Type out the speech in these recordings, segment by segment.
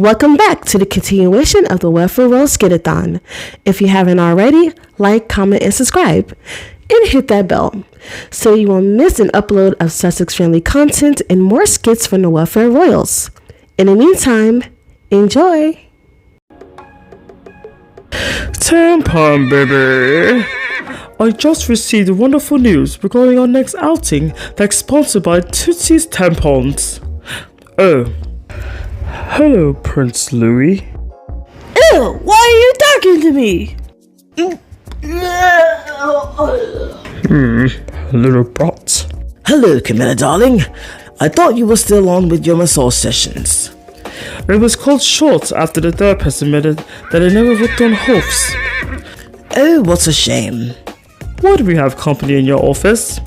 Welcome back to the continuation of the Welfare Roll Skit-A-Thon. If you haven't already, like, comment, and subscribe. And hit that bell so you won't miss an upload of Sussex-friendly content and more skits from the Welfare Royals. In the meantime, enjoy! Tampon baby! I just received wonderful news regarding our next outing that's sponsored by Tootsie's Tampons. Oh. Hello, Prince Louis. Ew, why are you talking to me? Little brat. Hello, Camilla, darling. I thought you were still on with your massage sessions. It was called short after the therapist admitted that I never worked on hoofs. Oh, what a shame. Why do we have company in your office?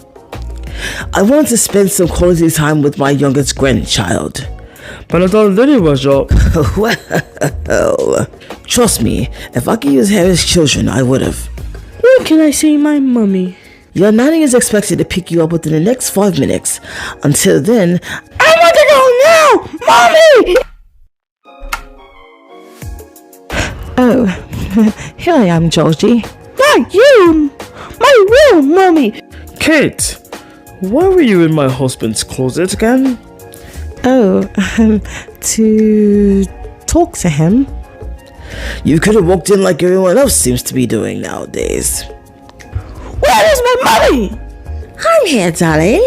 I wanted to spend some quality time with my youngest grandchild. But I thought Lily was your... Well, trust me, if I could use Harry's children, I would have. When can I see my mummy? Your nanny is expected to pick you up within the next 5 minutes. Until then, I want to go now! Mommy! Oh, here I am, Georgie. Not you! My real mommy! Kate, why were you in my husband's closet again? Oh, to talk to him. You could have walked in like everyone else seems to be doing nowadays. Where is my mommy? I'm here, darling.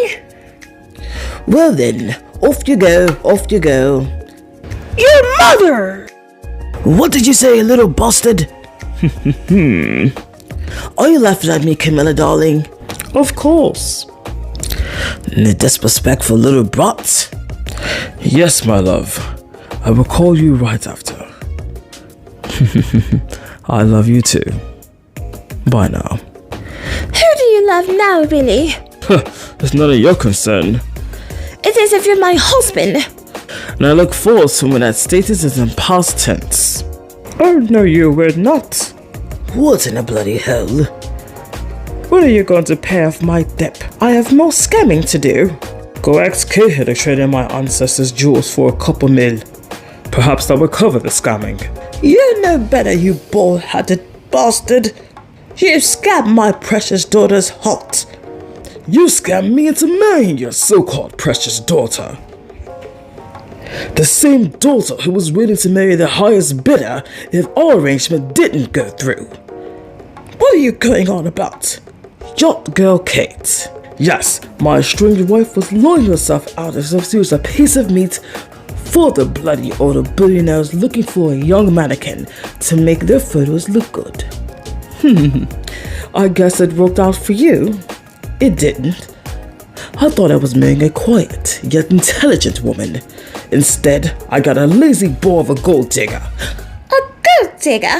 Well then, off you go, off you go. Your mother! What did you say, little bastard? Are you laughing at me, Camilla, darling? Of course. The disrespectful little brat. Yes, my love. I will call you right after. I love you too. Bye now. Who do you love now, really? It's none of your concern. It is if you're my husband. And I look forward to when that status is in past tense. Oh no, you will not. What in the bloody hell? When are you going to pay off my debt? I have more scamming to do. Go ask Kate to trade in my ancestors' jewels for a couple mil. Perhaps that will cover the scamming. You know better, you bald-headed bastard. You scammed my precious daughter's heart. You scammed me into marrying your so-called precious daughter. The same daughter who was willing to marry the highest bidder if our arrangement didn't go through. What are you going on about? Yacht girl Kate. Yes, my estranged wife was lying herself out as if she was a piece of meat for the bloody older billionaires looking for a young mannequin to make their photos look good. I guess it worked out for you. It didn't. I thought I was marrying a quiet, yet intelligent woman. Instead, I got a lazy bore of a gold digger. A gold digger?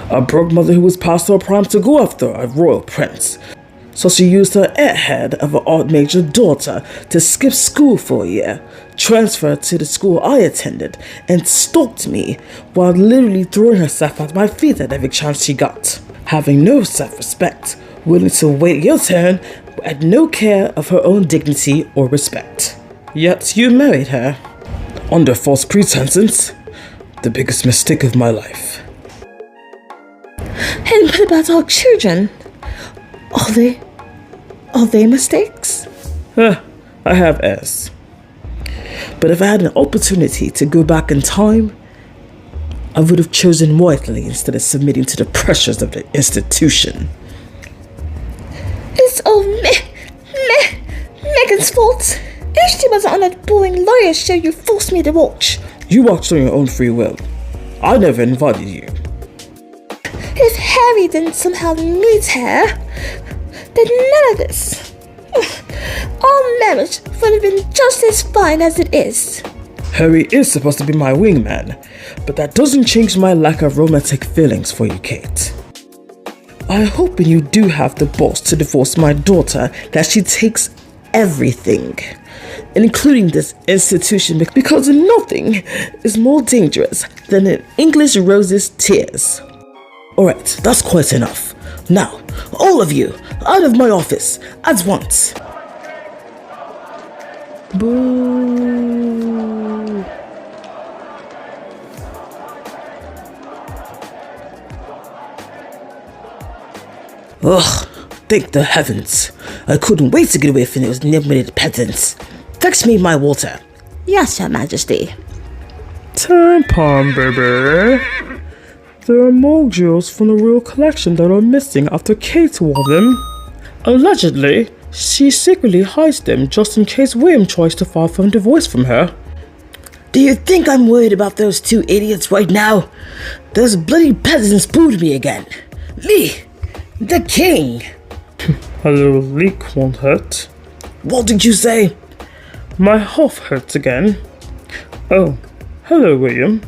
A broke mother who was past her prime to go after a royal prince. So she used her airhead of an art major daughter to skip school for a year, transferred to the school I attended, and stalked me while literally throwing herself at my feet at every chance she got. Having no self-respect, willing to wait your turn, had no care of her own dignity or respect. Yet you married her. Under false pretenses. The biggest mistake of my life. And what about our children? Are they mistakes? I have heirs. But if I had an opportunity to go back in time, I would have chosen wisely instead of submitting to the pressures of the institution. It's all Megan's fault. If she wasn't on that boring lawyer show you forced me to watch. You watched on your own free will. I never invited you. If Harry didn't somehow meet her, then none of this. Our marriage would have been just as fine as it is. Harry is supposed to be my wingman, but that doesn't change my lack of romantic feelings for you, Kate. I hope when you do have the balls to divorce my daughter that she takes everything, including this institution, because nothing is more dangerous than an English rose's tears. Alright, that's quite enough. Now, all of you, out of my office, at once. Boo. Ugh, thank the heavens. I couldn't wait to get away from those nimble peasants. Fetch me my water. Yes, Your Majesty. Tampon, baby. There are more jewels from the royal collection that are missing after Kate wore them. Allegedly, she secretly hides them just in case William tries to file for a divorce from her. Do you think I'm worried about those two idiots right now? Those bloody peasants booed me again. Me, the king. A little leak won't hurt. What did you say? My health hurts again. Oh, hello, William.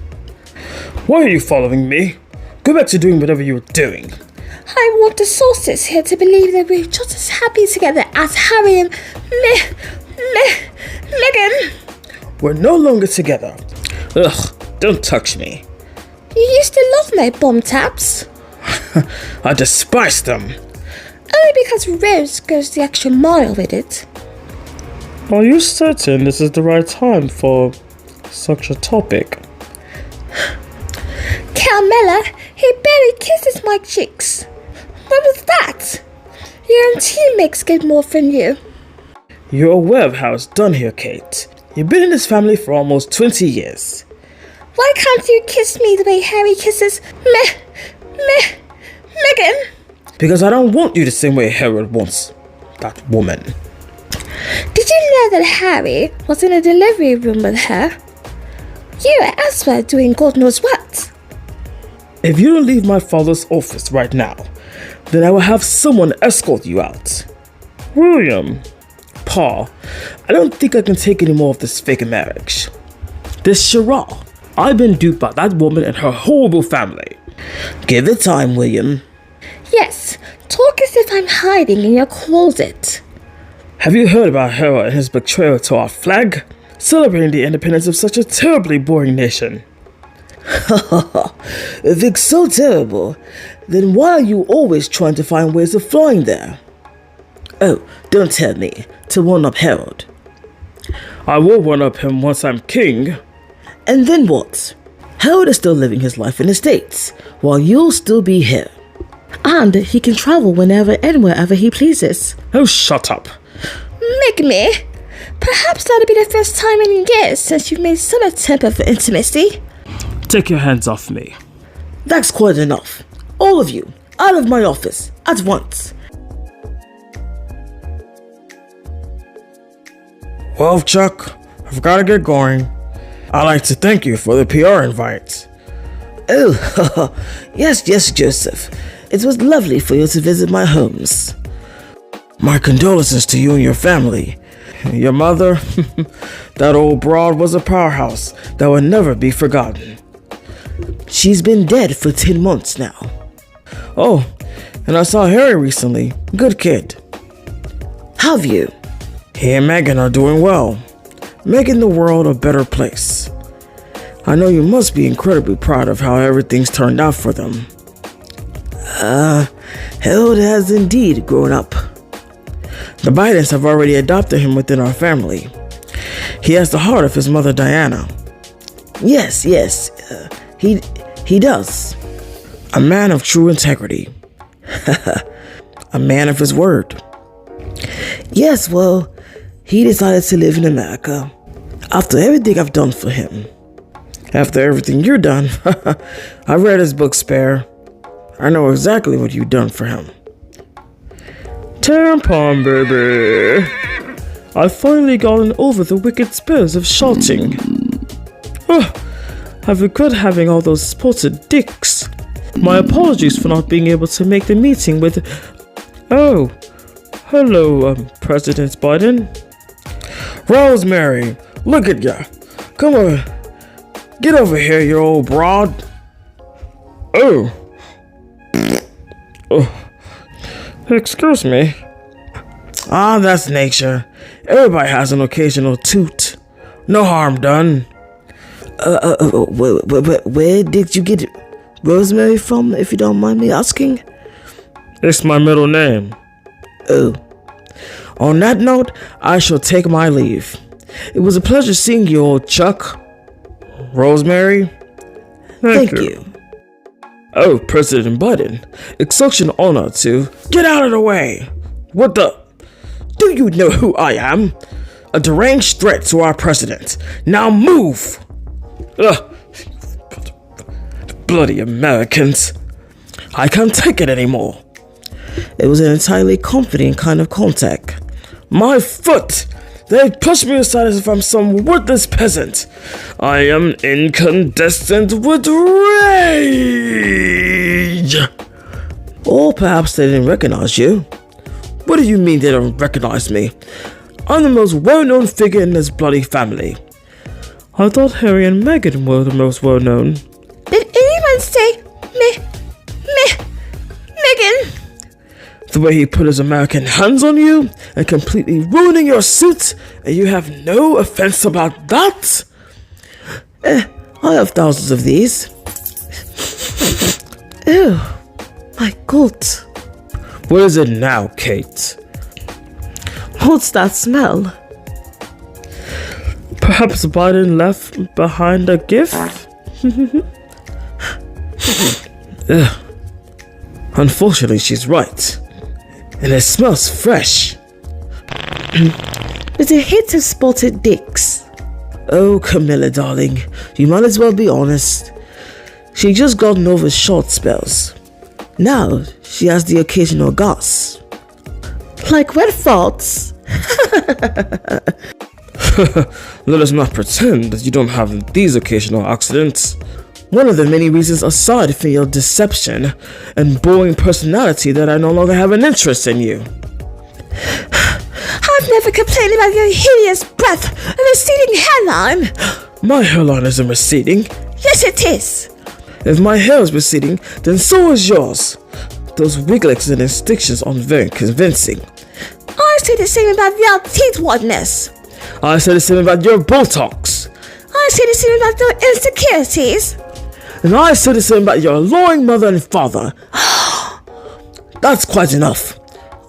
Why are you following me? Go back to doing whatever you were doing. I want the sources here to believe that we're just as happy together as Harry and Meghan. We're no longer together. Ugh, don't touch me. You used to love my bomb taps. I despise them. Only because Rose goes the extra mile with it. Are you certain this is the right time for such a topic? Carmela, he barely kisses my cheeks. What was that? Your own teammates get more from you. You're aware of how it's done here, Kate. You've been in this family for almost 20 years. Why can't you kiss me the way Harry kisses Meghan? Because I don't want you the same way Harold wants that woman. Did you know that Harry was in a delivery room with her? You were elsewhere doing God knows what. If you don't leave my father's office right now, then I will have someone escort you out. William, Pa, I don't think I can take any more of this fake marriage. This charade. I've been duped by that woman and her horrible family. Give it time, William. Yes, talk as if I'm hiding in your closet. Have you heard about Harold and his betrayal to our flag? Celebrating the independence of such a terribly boring nation. If it's so terrible, then why are you always trying to find ways of flying there? Oh, don't tell me, to one up Harold. I will one up him once I'm king. And then what? Harold is still living his life in the States, while you'll still be here. And he can travel whenever and wherever he pleases. Oh, shut up. Me? Perhaps that'll be the first time in years since you've made some attempt at intimacy. Take your hands off me. That's quite enough. All of you, out of my office, at once. Well, Chuck, I've got to get going. I'd like to thank you for the PR invite. Oh, yes, Joseph. It was lovely for you to visit my homes. My condolences to you and your family. Your mother, that old broad was a powerhouse that will never be forgotten. She's been dead for 10 months now. Oh, and I saw Harry recently. Good kid. Have you? He and Meghan are doing well, making the world a better place. I know you must be incredibly proud of how everything's turned out for them. Harold has indeed grown up. The Bidens have already adopted him within our family. He has the heart of his mother Diana. Yes, he does. A man of true integrity. A man of his word. Yes, well, he decided to live in America after everything I've done for him. After everything you've done, I read his book Spare. I know exactly what you've done for him. Tampon, baby. I've finally gotten over the wicked spells of shouting. I regret having all those spotted dicks. My apologies for not being able to make the meeting with... Oh, hello, President Biden. Rosemary, look at ya. Come on. Get over here, you old broad. Oh. Excuse me. Ah, that's nature. Everybody has an occasional toot. No harm done. Where did you get Rosemary from, if you don't mind me asking? It's my middle name. Oh. On that note, I shall take my leave. It was a pleasure seeing you, old Chuck. Rosemary, Thank you. Oh, President Biden, it's such an honor to get out of the way. What the? Do you know who I am? A deranged threat to our president. Now move! Ugh. Bloody Americans. I can't take it anymore. It was an entirely confident kind of contact. My foot! They pushed me aside as if I'm some worthless peasant. I am incandescent with rage! Or perhaps they didn't recognize you. What do you mean they don't recognize me? I'm the most well-known figure in this bloody family. I thought Harry and Meghan were the most well-known. Did anyone say Megan? The way he put his American hands on you and completely ruining your suit, and you have no offense about that? I have thousands of these. Ew, my God. What is it now, Kate? What's that smell? Perhaps Biden left behind a gift? Ugh. Unfortunately, she's right. And it smells fresh. With a hit of spotted dicks. Oh, Camilla, darling, you might as well be honest. She just gotten over short spells. Now, she has the occasional gas. Like wet farts. Let us not pretend that you don't have these occasional accidents. One of the many reasons aside from your deception and boring personality that I no longer have an interest in you. I've never complained about your hideous breath and receding hairline. My hairline isn't receding. Yes, it is. If my hair is receding, then so is yours. Those wigglets and distinctions aren't very convincing. I say the same about your teeth whiteness. I say the same about your Botox. I say the same about your insecurities. And I say the same about your lying mother and father. That's quite enough.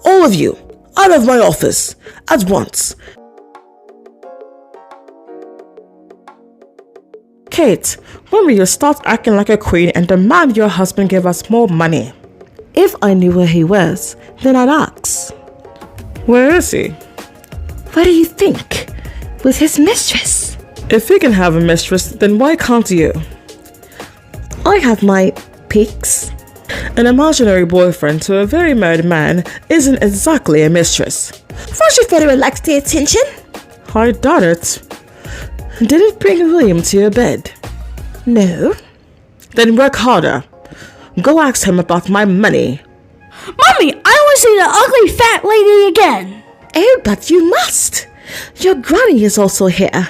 All of you, out of my office, at once. Kate, when will you start acting like a queen and demand your husband give us more money? If I knew where he was, then I'd ask. Where is he? What do you think? With his mistress. If he can have a mistress, then why can't you? I have my peaks. An imaginary boyfriend to a very married man isn't exactly a mistress. First you Federer likes the attention. I doubt it. Did it bring William to your bed? No. Then work harder. Go ask him about my money. Mommy, I want to see the ugly fat lady again. Oh, but you must. Your granny is also here.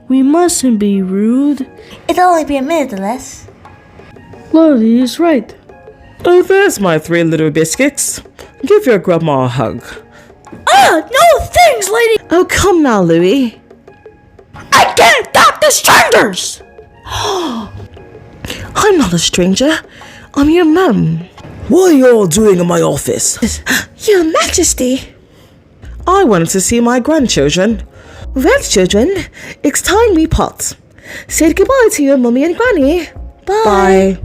We mustn't be rude. It'll only be a minute or less. Lottie is right. Oh, there's my 3 little biscuits. Give your grandma a hug. No thanks, lady. Oh, come now, Louis. I can't adopt the strangers. I'm not a stranger. I'm your mum. What are you all doing in my office? Your Majesty. I wanted to see my grandchildren. Well, children, it's time we part. Say goodbye to your mummy and granny. Bye.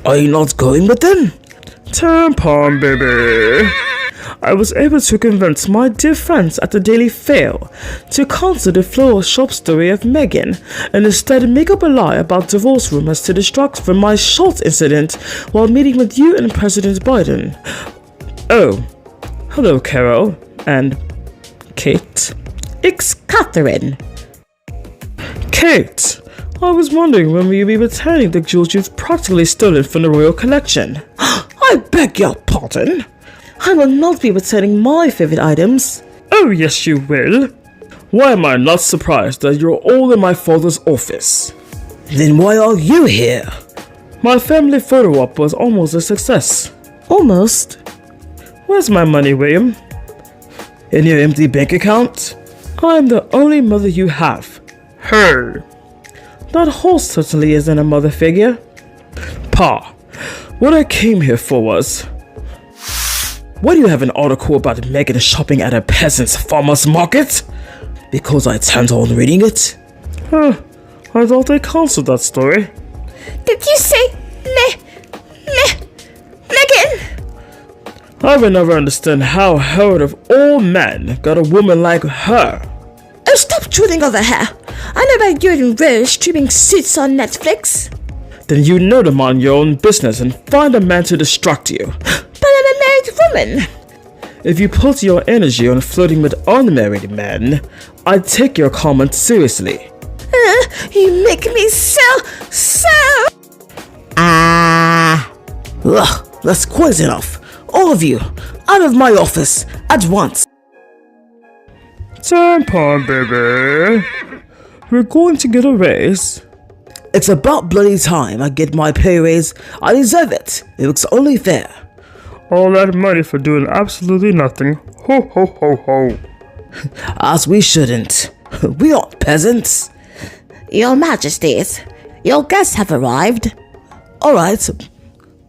Are you not going with them? Tampon baby. I was able to convince my dear friends at the Daily Fail to cancel the floral shop story of Meghan and instead make up a lie about divorce rumors to distract from my short incident while meeting with you and President Biden. Oh, hello Carol and Kate. It's Catherine. Kate, I was wondering when will you be returning the jewels you've practically stolen from the royal collection? I beg your pardon. I will not be returning my favorite items. Oh yes you will. Why am I not surprised that you're all in my father's office? Then why are you here? My family photo op was almost a success. Almost. Where's my money, William? In your empty bank account? I'm the only mother you have. Her. That horse certainly isn't a mother figure. Pa, what I came here for was... Why do you have an article about Meghan shopping at a peasant's farmer's market? Because I intend on reading it. I thought they cancelled that story. The Did you say Megan? I will never understand how Herod of all men got a woman like her. Oh, stop drooling over her. I know about you and Rose streaming Suits on Netflix. Then you know to mind your own business and find a man to distract you. But I'm a married woman. If you put your energy on flirting with unmarried men, I take your comments seriously. You make me so... Ugh, that's quite enough. All of you, out of my office, at once. Tampon, baby. We're going to get a raise. It's about bloody time I get my pay raise. I deserve it. It looks only fair. All that money for doing absolutely nothing. Ho, ho, ho, ho. As we shouldn't. We aren't peasants. Your Majesties, your guests have arrived. Alright.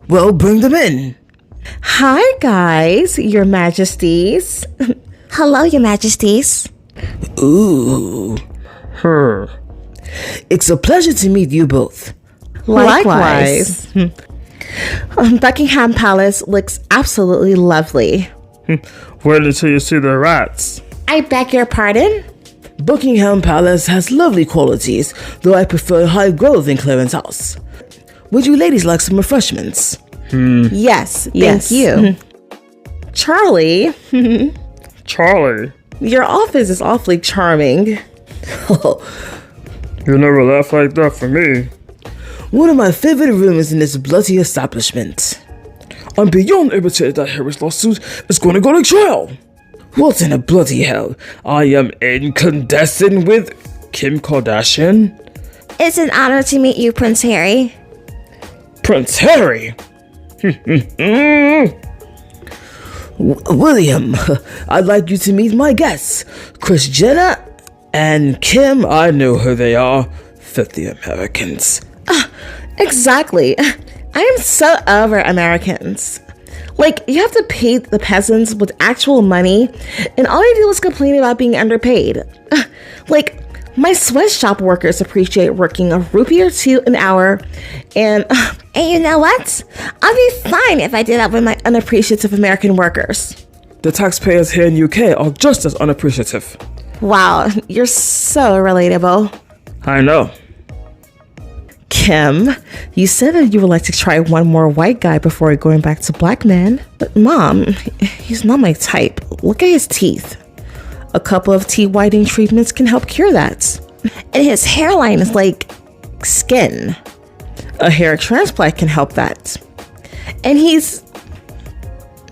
Well, bring them in. Hi, guys, Your Majesties. Hello, Your Majesties. Ooh. It's a pleasure to meet you both. Likewise. Buckingham Palace looks absolutely lovely. Wait until you see the rats. I beg your pardon? Buckingham Palace has lovely qualities, though I prefer high growth in Clarence House. Would you ladies like some refreshments? Yes, thank you. Charlie, Charlie, your office is awfully charming. you never laugh like that for me. One of my favorite rooms in this bloody establishment. I'm beyond irritated that Harry's lawsuit is going to go to trial. What in a bloody hell? I am incandescent with Kim Kardashian. It's an honor to meet you, Prince Harry. Prince Harry? William, I'd like you to meet my guests, Kris Jenner and Kim. I know who they are. Filthy Americans. Exactly. I am so over Americans. Like, you have to pay the peasants with actual money, and all they do is complain about being underpaid. Like, my sweatshop workers appreciate working a rupee or two an hour, and you know what? I'll be fine if I did that with my unappreciative American workers. The taxpayers here in UK are just as unappreciative. Wow, you're so relatable. I know. Kim, you said that you would like to try one more white guy before going back to black men. But Mom, he's not my type. Look at his teeth. A couple of teeth whitening treatments can help cure that. And his hairline is like skin. A hair transplant can help that. And he's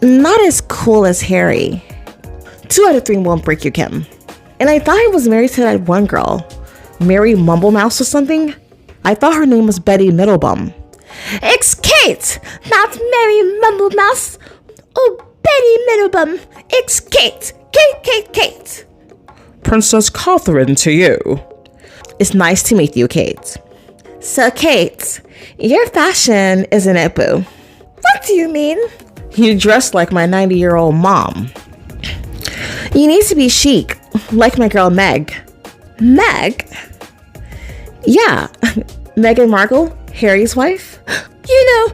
not as cool as Harry. 2 out of 3 won't break you, Kim. And I thought he was married to that one girl, Mary Mumblemouse or something. I thought her name was Betty Middlebum. It's Kate, not Mary Mumblemouse. Oh, Betty Middlebum. It's Kate. Kate. Princess Catherine to you. It's nice to meet you, Kate. So, Kate, your fashion isn't it, boo? What do you mean? You dress like my 90-year-old mom. You need to be chic, like my girl Meg. Meg? Yeah, Meghan Markle, Harry's wife. You know,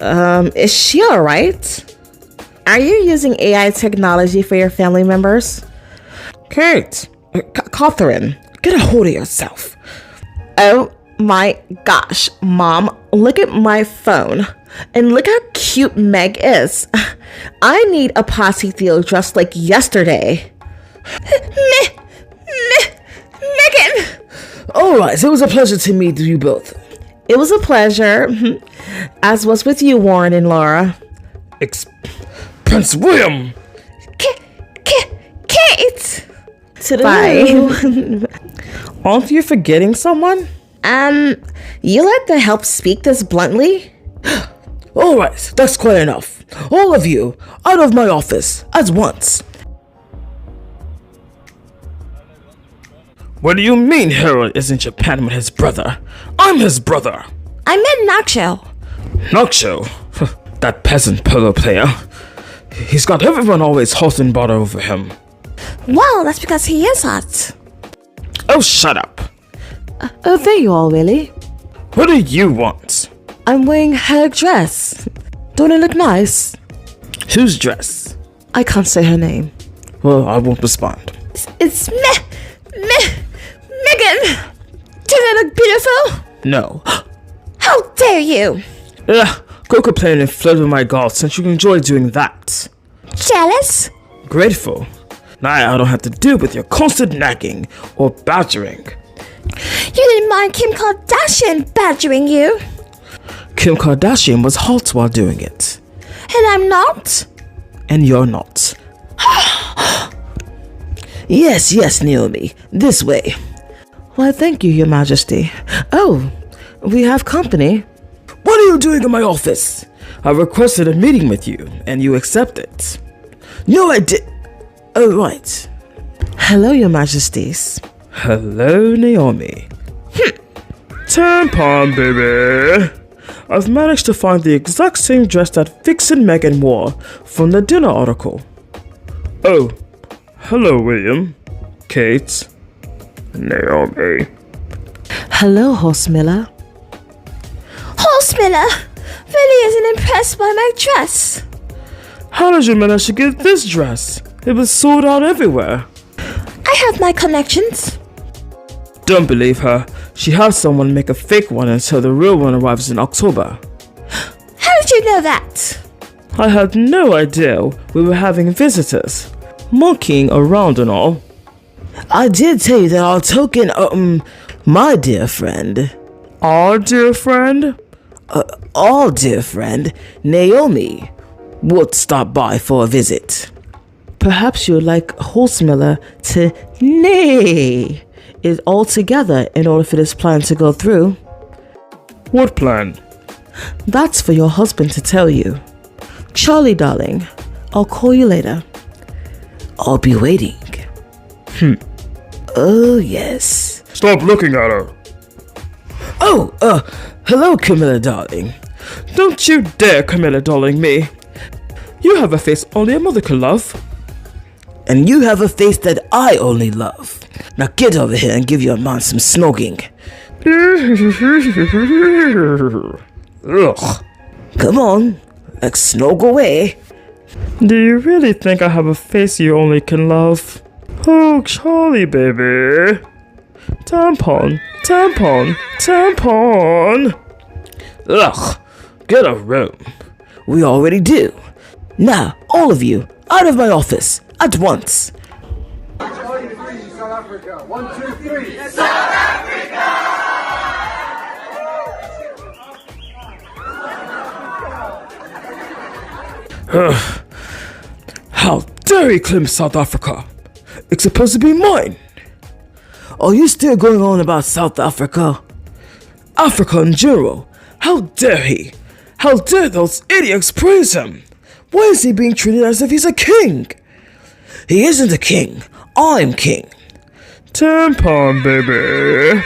Megan. Is she alright? Are you using AI technology for your family members? Kate, Catherine, get a hold of yourself. Oh my gosh, Mom, look at my phone. And look how cute Meg is. I need a posse Theo dressed like yesterday. Megan! Alright, it was a pleasure to meet you both. It was a pleasure. As was with you, Warren and Laura. Prince William! Kate! Bye. Aren't you forgetting someone? You like to help speak this bluntly? Alright, that's quite enough. All of you, out of my office, at once. What do you mean Harold is in Japan with his brother? I'm his brother! I meant Nacho. Nacho? That peasant polo player. He's got everyone always hot and bothered over him. Well, that's because he is hot. Oh, shut up. Oh, there you are, Willie. What do you want? I'm wearing her dress. Don't it look nice? Whose dress? I can't say her name. Well, I won't respond. It's Megan! Do I look beautiful? No. How dare you! Ugh, go complain and flirt with my girl since you enjoy doing that. Jealous? Grateful. Now I don't have to deal with your constant nagging or badgering. You didn't mind Kim Kardashian badgering you. Kim Kardashian was hot while doing it. And I'm not? And you're not. Yes, Naomi. This way. Why, thank you, Your Majesty. Oh, we have company. What are you doing in my office? I requested a meeting with you, and you accepted. No, I did. Oh, right. Hello, Your Majesties. Hello, Naomi. Tampon, baby. I've managed to find the exact same dress that Vixen Megan wore from the dinner article. Oh, hello, William, Kate, Naomi. Hello, Horse Miller. Horse Miller really isn't impressed by my dress. How did you manage to get this dress? It was sold out everywhere. I have my connections. Don't believe her. She has someone make a fake one until the real one arrives in October. How did you know that? I had no idea we were having visitors, monkeying around and all. I did tell you that our token, my dear friend. Our dear friend? Our dear friend, Naomi, would stop by for a visit. Perhaps you would like Horse Miller to nay it all together in order for this plan to go through. What plan? That's for your husband to tell you. Charlie, darling, I'll call you later. I'll be waiting. Oh, yes. Stop looking at her. Oh, hello, Camilla, darling. Don't you dare, Camilla, darling me. You have a face only a mother can love. And you have a face that I only love. Now get over here and give your man some snogging. Ugh. Come on, let's snog away. Do you really think I have a face you only can love? Oh, Charlie, baby. Tampon, tampon, tampon. Ugh, get a room. We already do. Now, all of you, out of my office, at once. South Africa. 1, 2, 3. South Africa! How dare he claim South Africa? It's supposed to be mine. Are you still going on about South Africa? Africa in general. How dare he? How dare those idiots praise him? Why is he being treated as if he's a king? He isn't a king. I'm king. Tampon, baby.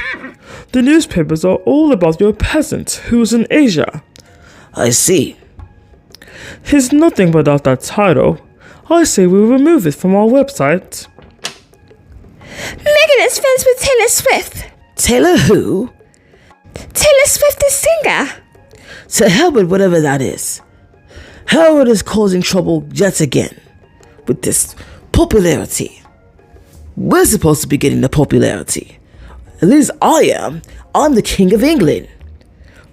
The newspapers are all about your peasant who's in Asia. I see. He's nothing without that title. I say we remove it from our website. Megan is friends with Taylor Swift. Taylor who? Taylor Swift is singer. To hell with whatever that is. Howard is causing trouble yet again with this popularity. We're supposed to be getting the popularity. At least I am. I'm the King of England.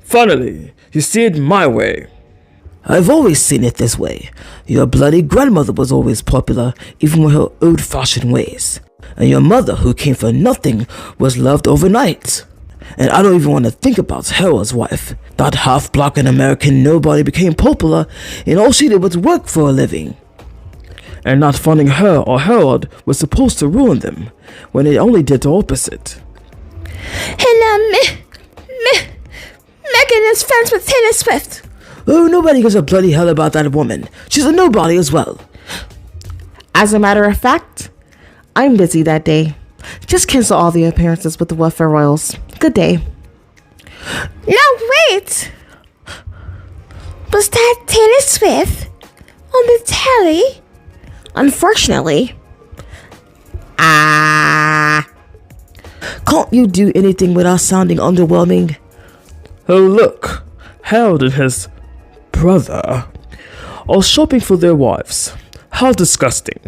Finally, you see it my way. I've always seen it this way. Your bloody grandmother was always popular, even with her old-fashioned ways. And your mother, who came for nothing, was loved overnight. And I don't even want to think about Harold's wife. That half-black and American nobody became popular, and all she did was work for a living. And not finding her or Harold was supposed to ruin them, when they only did the opposite. And Megan is friends with Taylor Swift. Oh, nobody gives a bloody hell about that woman. She's a nobody as well. As a matter of fact, I'm busy that day. Just cancel all the appearances with the Welfare Royals. Good day. Now wait! Was that Taylor Swift on the telly? Unfortunately. Can't you do anything without sounding underwhelming? Oh look, Harold and his brother are shopping for their wives. How disgusting.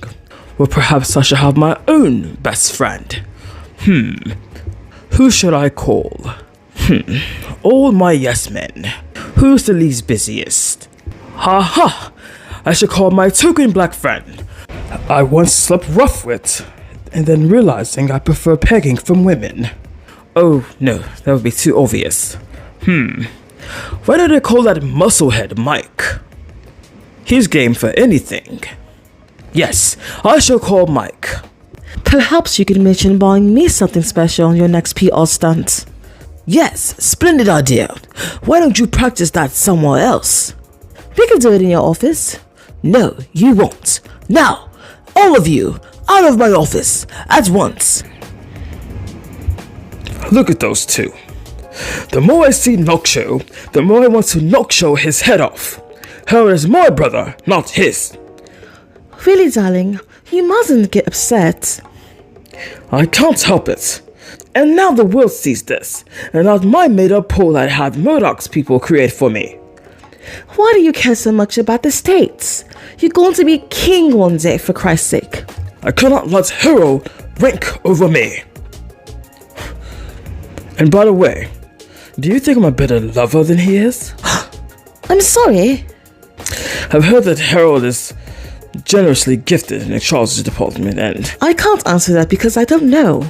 Well, perhaps I should have my own best friend. Who should I call? All my yes men. Who's the least busiest? Ha! I should call my token black friend I once slept rough with, and then realizing I prefer pegging from women. Oh no, that would be too obvious. Why do they call that musclehead Mike? He's game for anything. Yes, I shall call Mike. Perhaps you could mention buying me something special on your next PR stunt. Yes, splendid idea. Why don't you practice that somewhere else? We could do it in your office. No, you won't. Now, all of you, out of my office, at once. Look at those two. The more I see Noksho, the more I want to Noksho his head off. Harold is my brother, not his. Really, darling, you mustn't get upset. I can't help it. And now the world sees this, and not my made-up poll I had Murdoch's people create for me. Why do you care so much about the States? You're going to be king one day, for Christ's sake. I cannot let Harold rank over me. And by the way, do you think I'm a better lover than he is? I'm sorry. I've heard that Harold is generously gifted in the Charles' department, and I can't answer that because I don't know.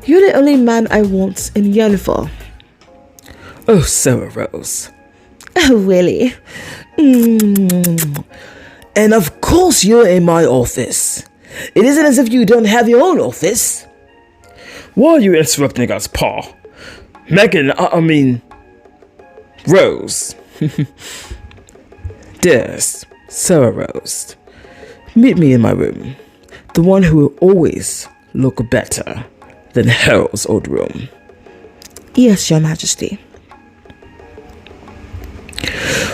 You're the only man I want and yearn for. oh, Sarah Rose. Oh, really? And of course you're in my office. It isn't as if you don't have your own office. Why are you interrupting us, Pa? Megan, I mean, Rose. Dearest, Sarah Rose. Meet me in my room. The one who will always look better than Harold's old room. Yes, Your Majesty.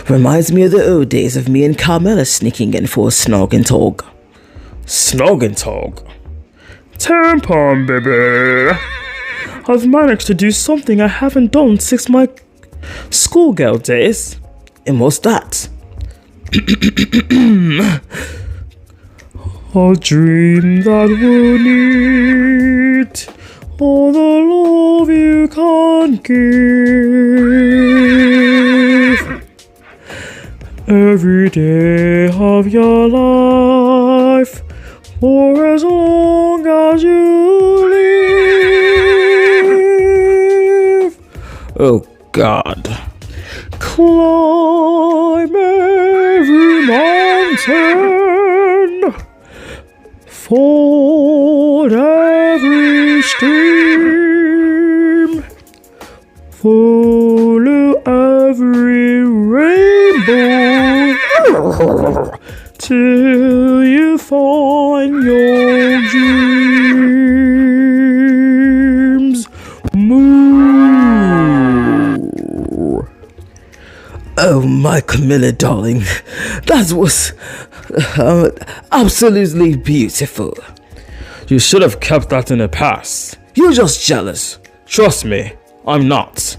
Reminds me of the old days of me and Carmela sneaking in for a snog and talk. Snog and talk? Tampon, baby. I've managed to do something I haven't done since my schoolgirl days. And what's that? A dream that will need all the love you can't give. Every day of your life, for as long as you live. Oh God. Climb every mountain, ford every stream, follow every rainbow, till you find your dreams. Moo. Oh, my Camilla, darling. That was absolutely beautiful. You should have kept that in the past. You're just jealous. Trust me, I'm not.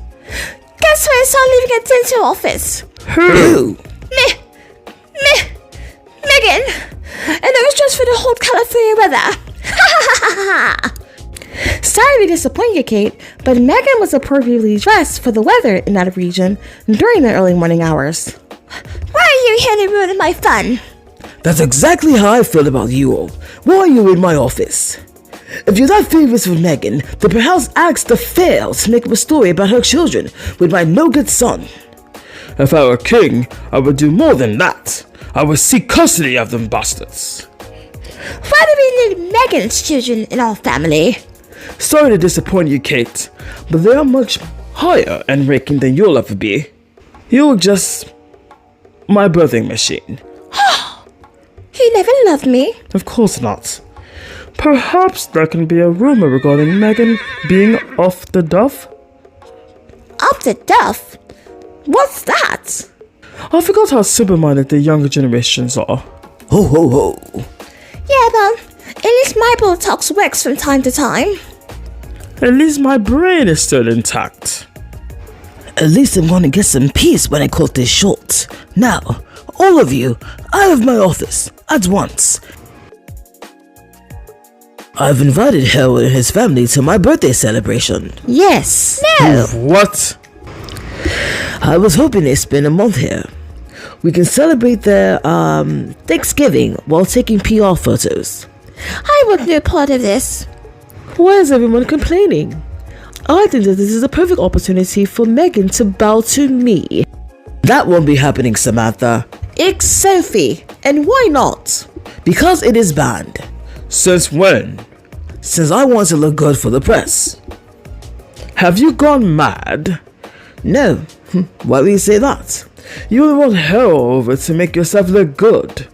Guess who I saw leaving a dental office? Who? Megan! And it was just for the hot California weather. Sorry to disappoint you, Kate, but Megan was appropriately dressed for the weather in that region during the early morning hours. Why are you here to ruin my fun? That's exactly how I feel about you all. Why are you in my office? If you're that furious with Megan, then perhaps ask the fail to make up a story about her children with my no-good son. If I were king, I would do more than that. I would seek custody of them bastards. Why do we need Megan's children in our family? Sorry to disappoint you, Kate, but they are much higher in ranking than you'll ever be. You're just my birthing machine. You never loved me. Of course not. Perhaps there can be a rumor regarding Megan being off the duff? Up the duff? What's that? I forgot how simple-minded the younger generations are. Ho ho ho. Yeah, well, at least my ball talks works from time to time. At least my brain is still intact. At least I'm gonna get some peace when I cut this short. Now, all of you, out of my office, at once. I've invited Harold and his family to my birthday celebration. Yes. No. What? I was hoping they'd spend a month here. We can celebrate their Thanksgiving while taking PR photos. I want no part of this. Why is everyone complaining? I think that this is a perfect opportunity for Megan to bow to me. That won't be happening, Samantha. It's Sophie, and why not? Because it is banned. Since when? Since I want to look good for the press. Have you gone mad? No. Why would you say that? You would want Harold over to make yourself look good.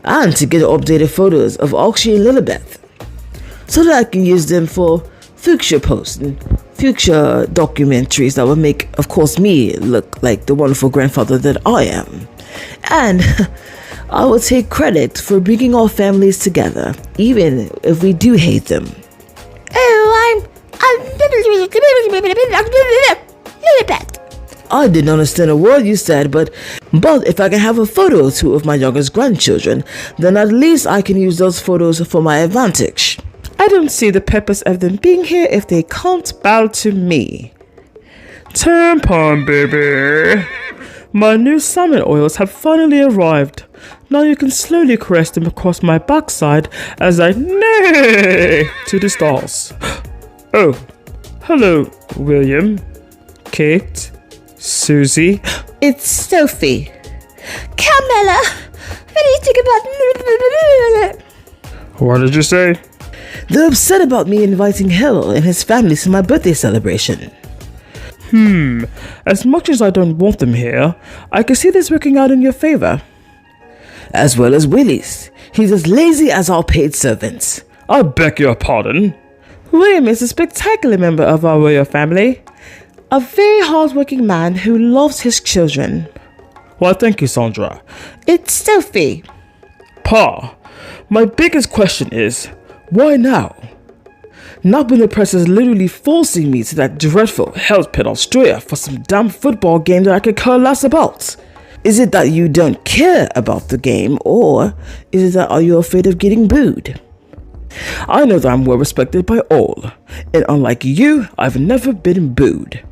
And to get updated photos of Archie and Lilibeth, so that I can use them for future posts and future documentaries that will make, of course, me look like the wonderful grandfather that I am. And I will take credit for bringing our families together, even if we do hate them. Oh, Lilibet. I didn't understand a word you said, but if I can have a photo or two of my youngest grandchildren, then at least I can use those photos for my advantage. I don't see the purpose of them being here if they can't bow to me. Tampon, baby. My new salmon oils have finally arrived. Now you can slowly caress them across my backside as I neigh to the stars. Oh, hello, William, Kate, Susie. It's Sophie. Carmela, what do you think about... What did you say? They're upset about me inviting Harold and his family to my birthday celebration. As much as I don't want them here, I can see this working out in your favor. As well as Willie's. He's as lazy as our paid servants. I beg your pardon. William is a spectacular member of our royal family. A very hardworking man who loves his children. Well, thank you, Sandra. It's Sophie. Pa, my biggest question is, why now? Not when the press is literally forcing me to that dreadful health pit Australia for some damn football game that I could care less about. Is it that you don't care about the game, or is it that are you afraid of getting booed? I know that I'm well respected by all, and unlike you, I've never been booed.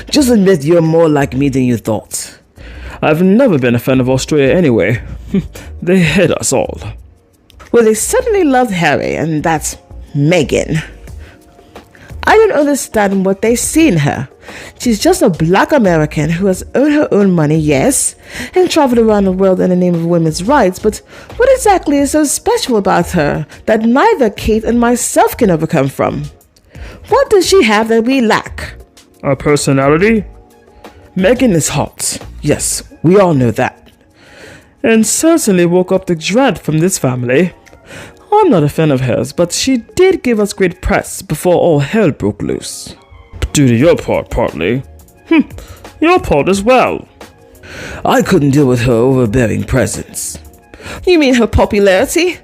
Just admit you're more like me than you thought. I've never been a fan of Australia anyway. They hate us all. Well, they certainly loved Harry, and that's Megan. I don't understand what they see in her. She's just a black American who has earned her own money, yes, and traveled around the world in the name of women's rights, but what exactly is so special about her that neither Kate and myself can overcome from? What does she have that we lack? A personality? Megan is hot. Yes, we all know that. And certainly woke up the dread from this family. I'm not a fan of hers, but she did give us great press before all hell broke loose. Due to your part, partly. Your part as well. I couldn't deal with her overbearing presence. You mean her popularity?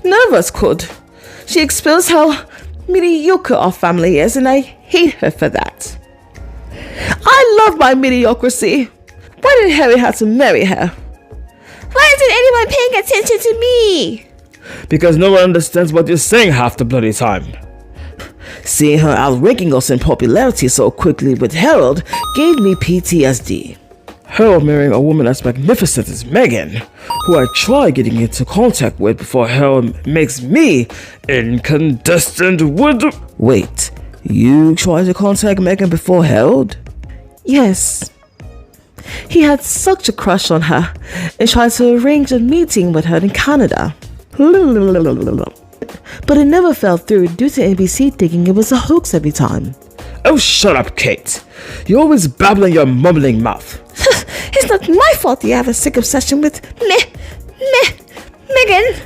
None of us could. She exposed how mediocre our family is, and I hate her for that. I love my mediocrity. Why did Harry have to marry her? Why isn't anyone paying attention to me? Because no one understands what you're saying half the bloody time. Seeing her outranking us in popularity so quickly with Harold gave me PTSD. Harold marrying a woman as magnificent as Megan, who I tried getting into contact with before Harold makes me incandescent wood. Wait, you tried to contact Megan before Harold? Yes. He had such a crush on her and tried to arrange a meeting with her in Canada. But it never fell through due to NBC thinking it was a hoax every time. Oh, shut up, Kate. You're always babbling your mumbling mouth. It's not my fault you have a sick obsession with Megan.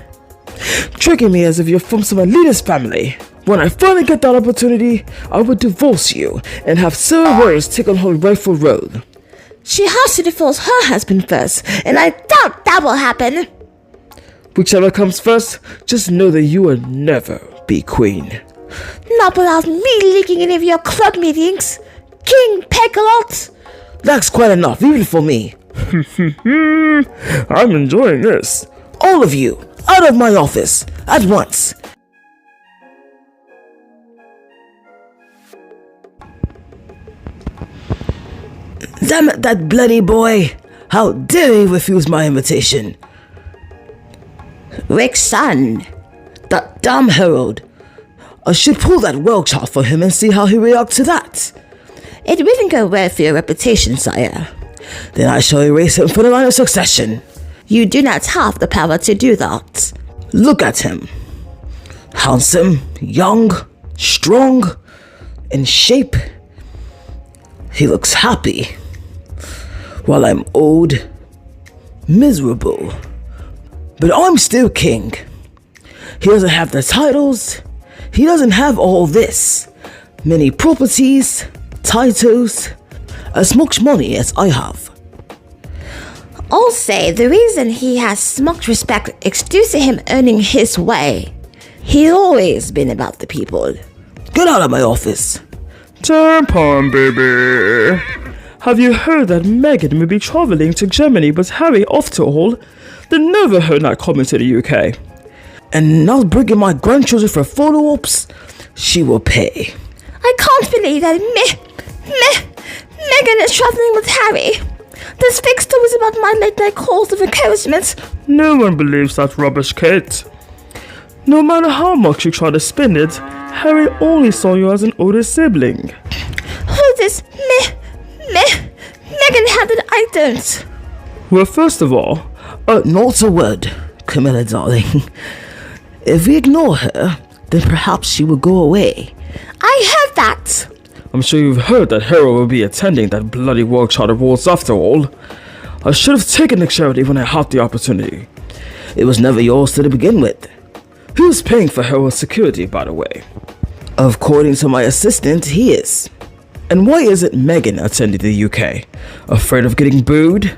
Tricking me as if you're from some elitist family. When I finally get that opportunity, I would divorce you and have Sarah Rose take on her rightful role. She has to divorce her husband first, and I doubt that will happen. Whichever comes first, just know that you will never be queen. Not without me leaking any of your club meetings. King Pegalot. That's quite enough, even for me. I'm enjoying this. All of you, out of my office, at once. Damn it, that bloody boy! How dare he refuse my invitation? Rick's son. That damn herald. I should pull that world chart for him and see how he reacts to that. It wouldn't go well for your reputation, sire. Then I shall erase him from the line of succession. You do not have the power to do that. Look at him. Handsome, young, strong, in shape. He looks happy. While I'm old, miserable. But I'm still king. He doesn't have the titles. He doesn't have all this. Many properties, titles, as much money as I have. I'll say the reason he has much respect is due to him earning his way. He's always been about the people. Get out of my office. Tampon, baby. Have you heard that Meghan will be traveling to Germany but Harry off to all? They never heard that coming to the UK. And not bringing my grandchildren for photo ops? She will pay. I can't believe that Meghan is traveling with Harry. This fake stories about my late-night calls of encouragement. No one believes that rubbish, Kate. No matter how much you try to spin it, Harry only saw you as an older sibling. Who does Meghan have that I don't? Well, first of all, Not a word, Camilla darling. If we ignore her, then perhaps she will go away. I heard that. I'm sure you've heard that Harry will be attending that bloody World Charter Awards after all. I should have taken the charity when I had the opportunity. It was never yours to begin with. Who's paying for Harry's security, by the way? According to my assistant, he is. And why isn't Meghan attending the UK? Afraid of getting booed?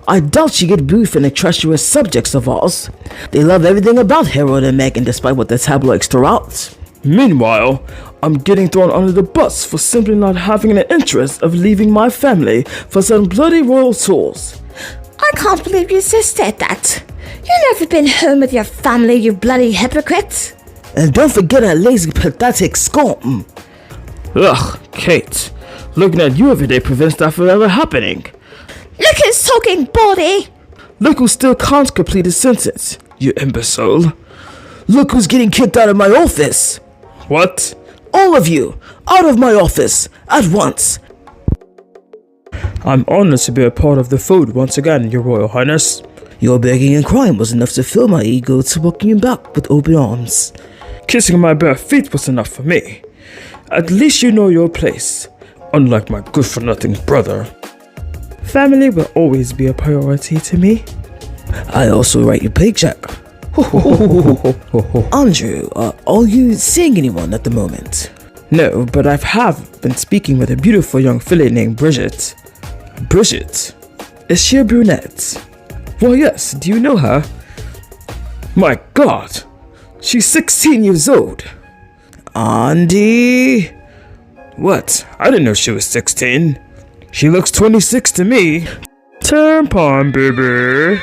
I doubt she get booed from the treacherous subjects of ours. They love everything about Harold and Meghan despite what the tabloids throw out. Meanwhile, I'm getting thrown under the bus for simply not having an interest of leaving my family for some bloody royal tours. I can't believe you just said that. You've never been home with your family, you bloody hypocrite. And don't forget her lazy, pathetic scum. Ugh, Kate. Looking at you every day prevents that from ever happening. Look who's talking, body. Look who still can't complete his sentence, you imbecile. Look who's getting kicked out of my office. What? All of you, out of my office, at once. I'm honored to be a part of the food once again, Your Royal Highness. Your begging and crying was enough to fill my ego to welcome you back with open arms. Kissing my bare feet was enough for me. At least you know your place, unlike my good-for-nothing brother. Family will always be a priority to me. I also write your paycheck. Andrew, are you seeing anyone at the moment? No, but I have been speaking with a beautiful young filly named Bridget. Bridget? Is she a brunette? Well, yes, do you know her? My God, she's 16 years old. Andy? What? I didn't know she was 16. She looks 26 to me. Tampon, baby.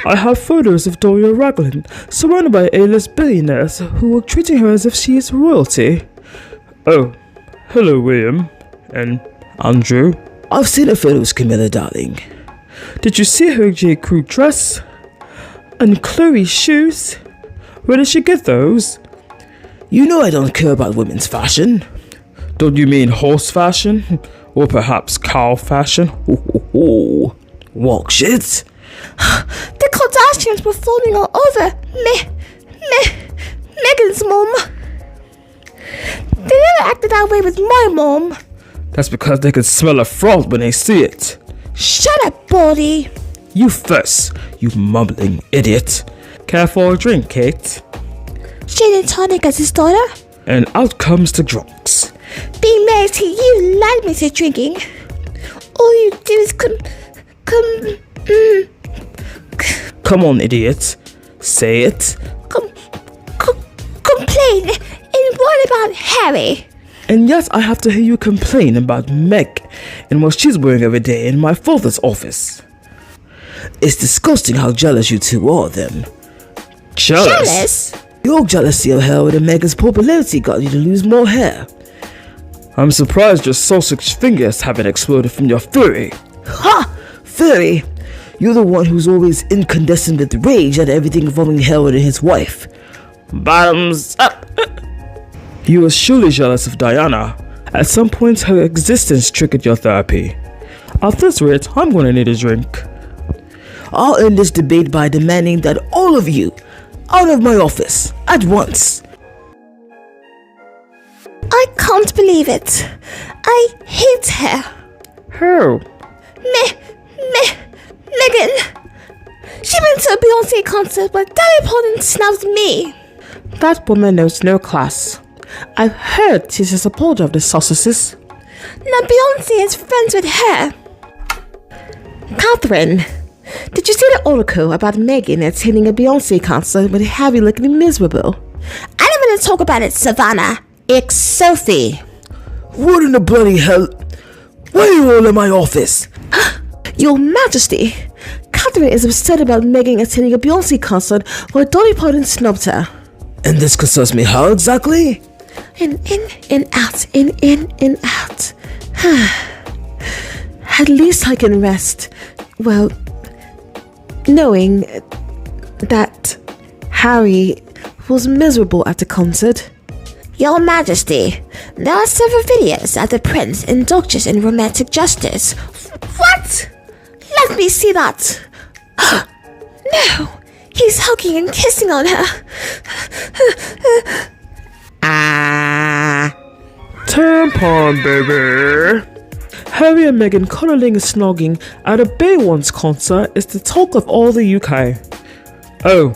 I have photos of Doria Raglan surrounded by A-list billionaires who are treating her as if she is royalty. Oh, hello, William. And Andrew. I've seen the photos, Camilla, darling. Did you see her J. Crew dress? And Chloe's shoes? Where did she get those? You know I don't care about women's fashion. Don't you mean horse fashion? Or perhaps cow fashion? Walk shit. The Kardashians were falling all over Meghan's mom. They never acted that way with my mom. That's because they can smell a fraud when they see it. Shut up, body. You first, you mumbling idiot. Care for a drink, Kate? Gin and tonic as his daughter. And out comes the drunks. Being married to you led me to drinking. All you do is Come on, idiot. Say it. complain in What about Harry? And yet I have to hear you complain about Meg and what she's wearing every day in my father's office. It's disgusting how jealous you two are of them. Jealous? Your jealousy of Harold and Meg's popularity got you to lose more hair. I'm surprised your sausage fingers haven't exploded from your fury. Ha! Fury! You're the one who's always incandescent with rage at everything involving Harold and his wife. Bottoms up! You were surely jealous of Diana. At some point, her existence triggered your therapy. At this rate, I'm gonna need a drink. I'll end this debate by demanding that all of you out of my office at once. I can't believe it. I hate her. Who? Megan. She went to a Beyonce concert, but Dolly Parton snubbed me. That woman knows no class. I've heard she's a supporter of the sausages. Now Beyonce is friends with her. Catherine, did you see the article about Megan attending a Beyonce concert with Harry looking miserable? I don't want to talk about it, Savannah. It's Sophie. What in the bloody hell? Why are you all in my office? Your Majesty, Catherine is upset about Megan attending a Beyonce concert where Dolly Parton snubbed her. And this concerns me how exactly? In and out. At least I can rest. Well, knowing that Harry was miserable at the concert. Your Majesty, there are several videos of the Prince indulges in romantic justice. What? Let me see that. No, he's hugging and kissing on her. Tampon, baby. Harry and Meghan cuddling and snogging at a Bay One's concert is the talk of all the UK. Oh,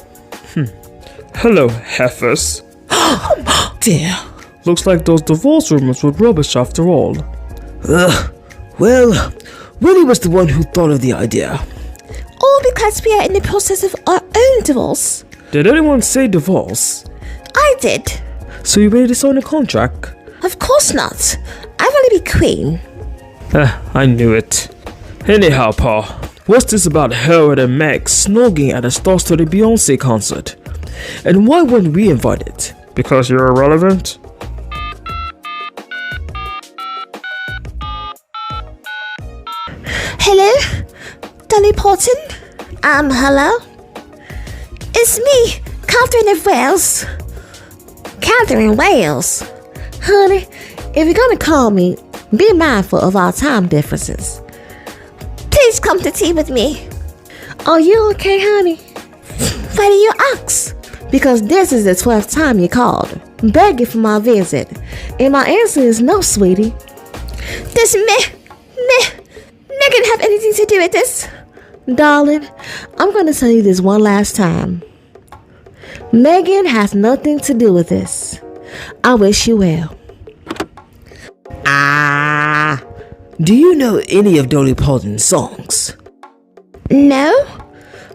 hello, heifers. Dear. Looks like those divorce rumors were rubbish after all. Well, Willie was the one who thought of the idea. All because we are in the process of our own divorce. Did anyone say divorce? I did. So you ready to sign a contract? Of course not. I want to be queen. I knew it. Anyhow, Pa, what's this about Harold and Meg snogging at a star-studded Beyonce concert? And why weren't we invited? Because you're irrelevant? Hello? Dolly Parton? Hello? It's me, Catherine of Wales. Catherine Wales? Honey, if you're gonna call me, be mindful of our time differences. Please come to tea with me. Are you okay, honey? Why do you ask? Because this is the 12th time you called, begging for my visit. And my answer is no, sweetie. Does Megan have anything to do with this? Darling, I'm going to tell you this one last time. Megan has nothing to do with this. I wish you well. Do you know any of Dolly Parton's songs? No?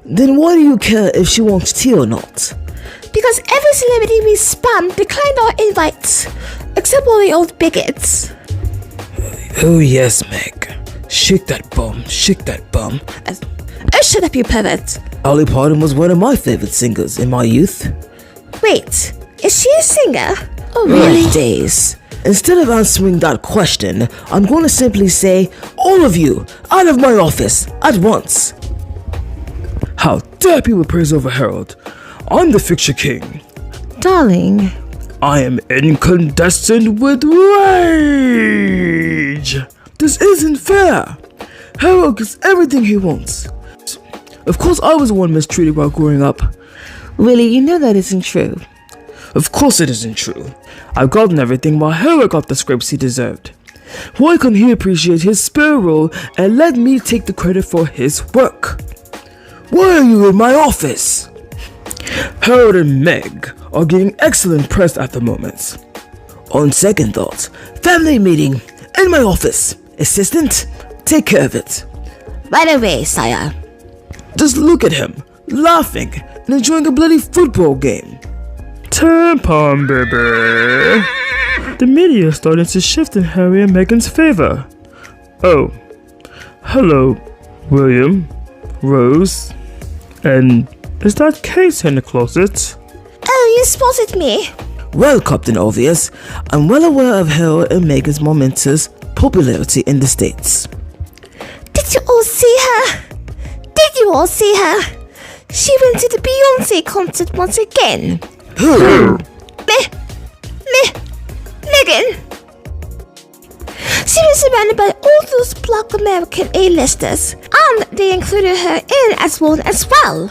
Then why do you care if she wants tea or not? Because every celebrity we spam declined our invites, except all the old bigots. Oh yes, Meg. Shake that bum, shake that bum. Oh, shut up, you pervert. Dolly Parton was one of my favorite singers in my youth. Wait, is she a singer? Oh, really? Days. Instead of answering that question, I'm going to simply say, all of you, out of my office, at once. How dare people praise over Harold? I'm the Fiction King. Darling. I am incandescent with rage. This isn't fair. Harold gets everything he wants. Of course I was the one mistreated while growing up. Really, you know that isn't true. Of course it isn't true. I've gotten everything while Harold got the scrapes he deserved. Why can't he appreciate his spare role and let me take the credit for his work? Why are you in my office? Harold and Meg are getting excellent press at the moment. On second thought, family meeting in my office. Assistant, take care of it. Right away, sire. Just look at him, laughing and enjoying a bloody football game. Tampon, baby. The media is starting to shift in Harry and Meghan's favor. Oh, hello, William, Rose, and is that Kate in the closet? Oh, you spotted me. Well, Captain Obvious, I'm well aware of Harry and Meghan's momentous popularity in the States. Did you all see her? She went to the Beyonce concert once again. Who? Meghan. She was surrounded by all those Black American A-listers, and they included her in as one as well.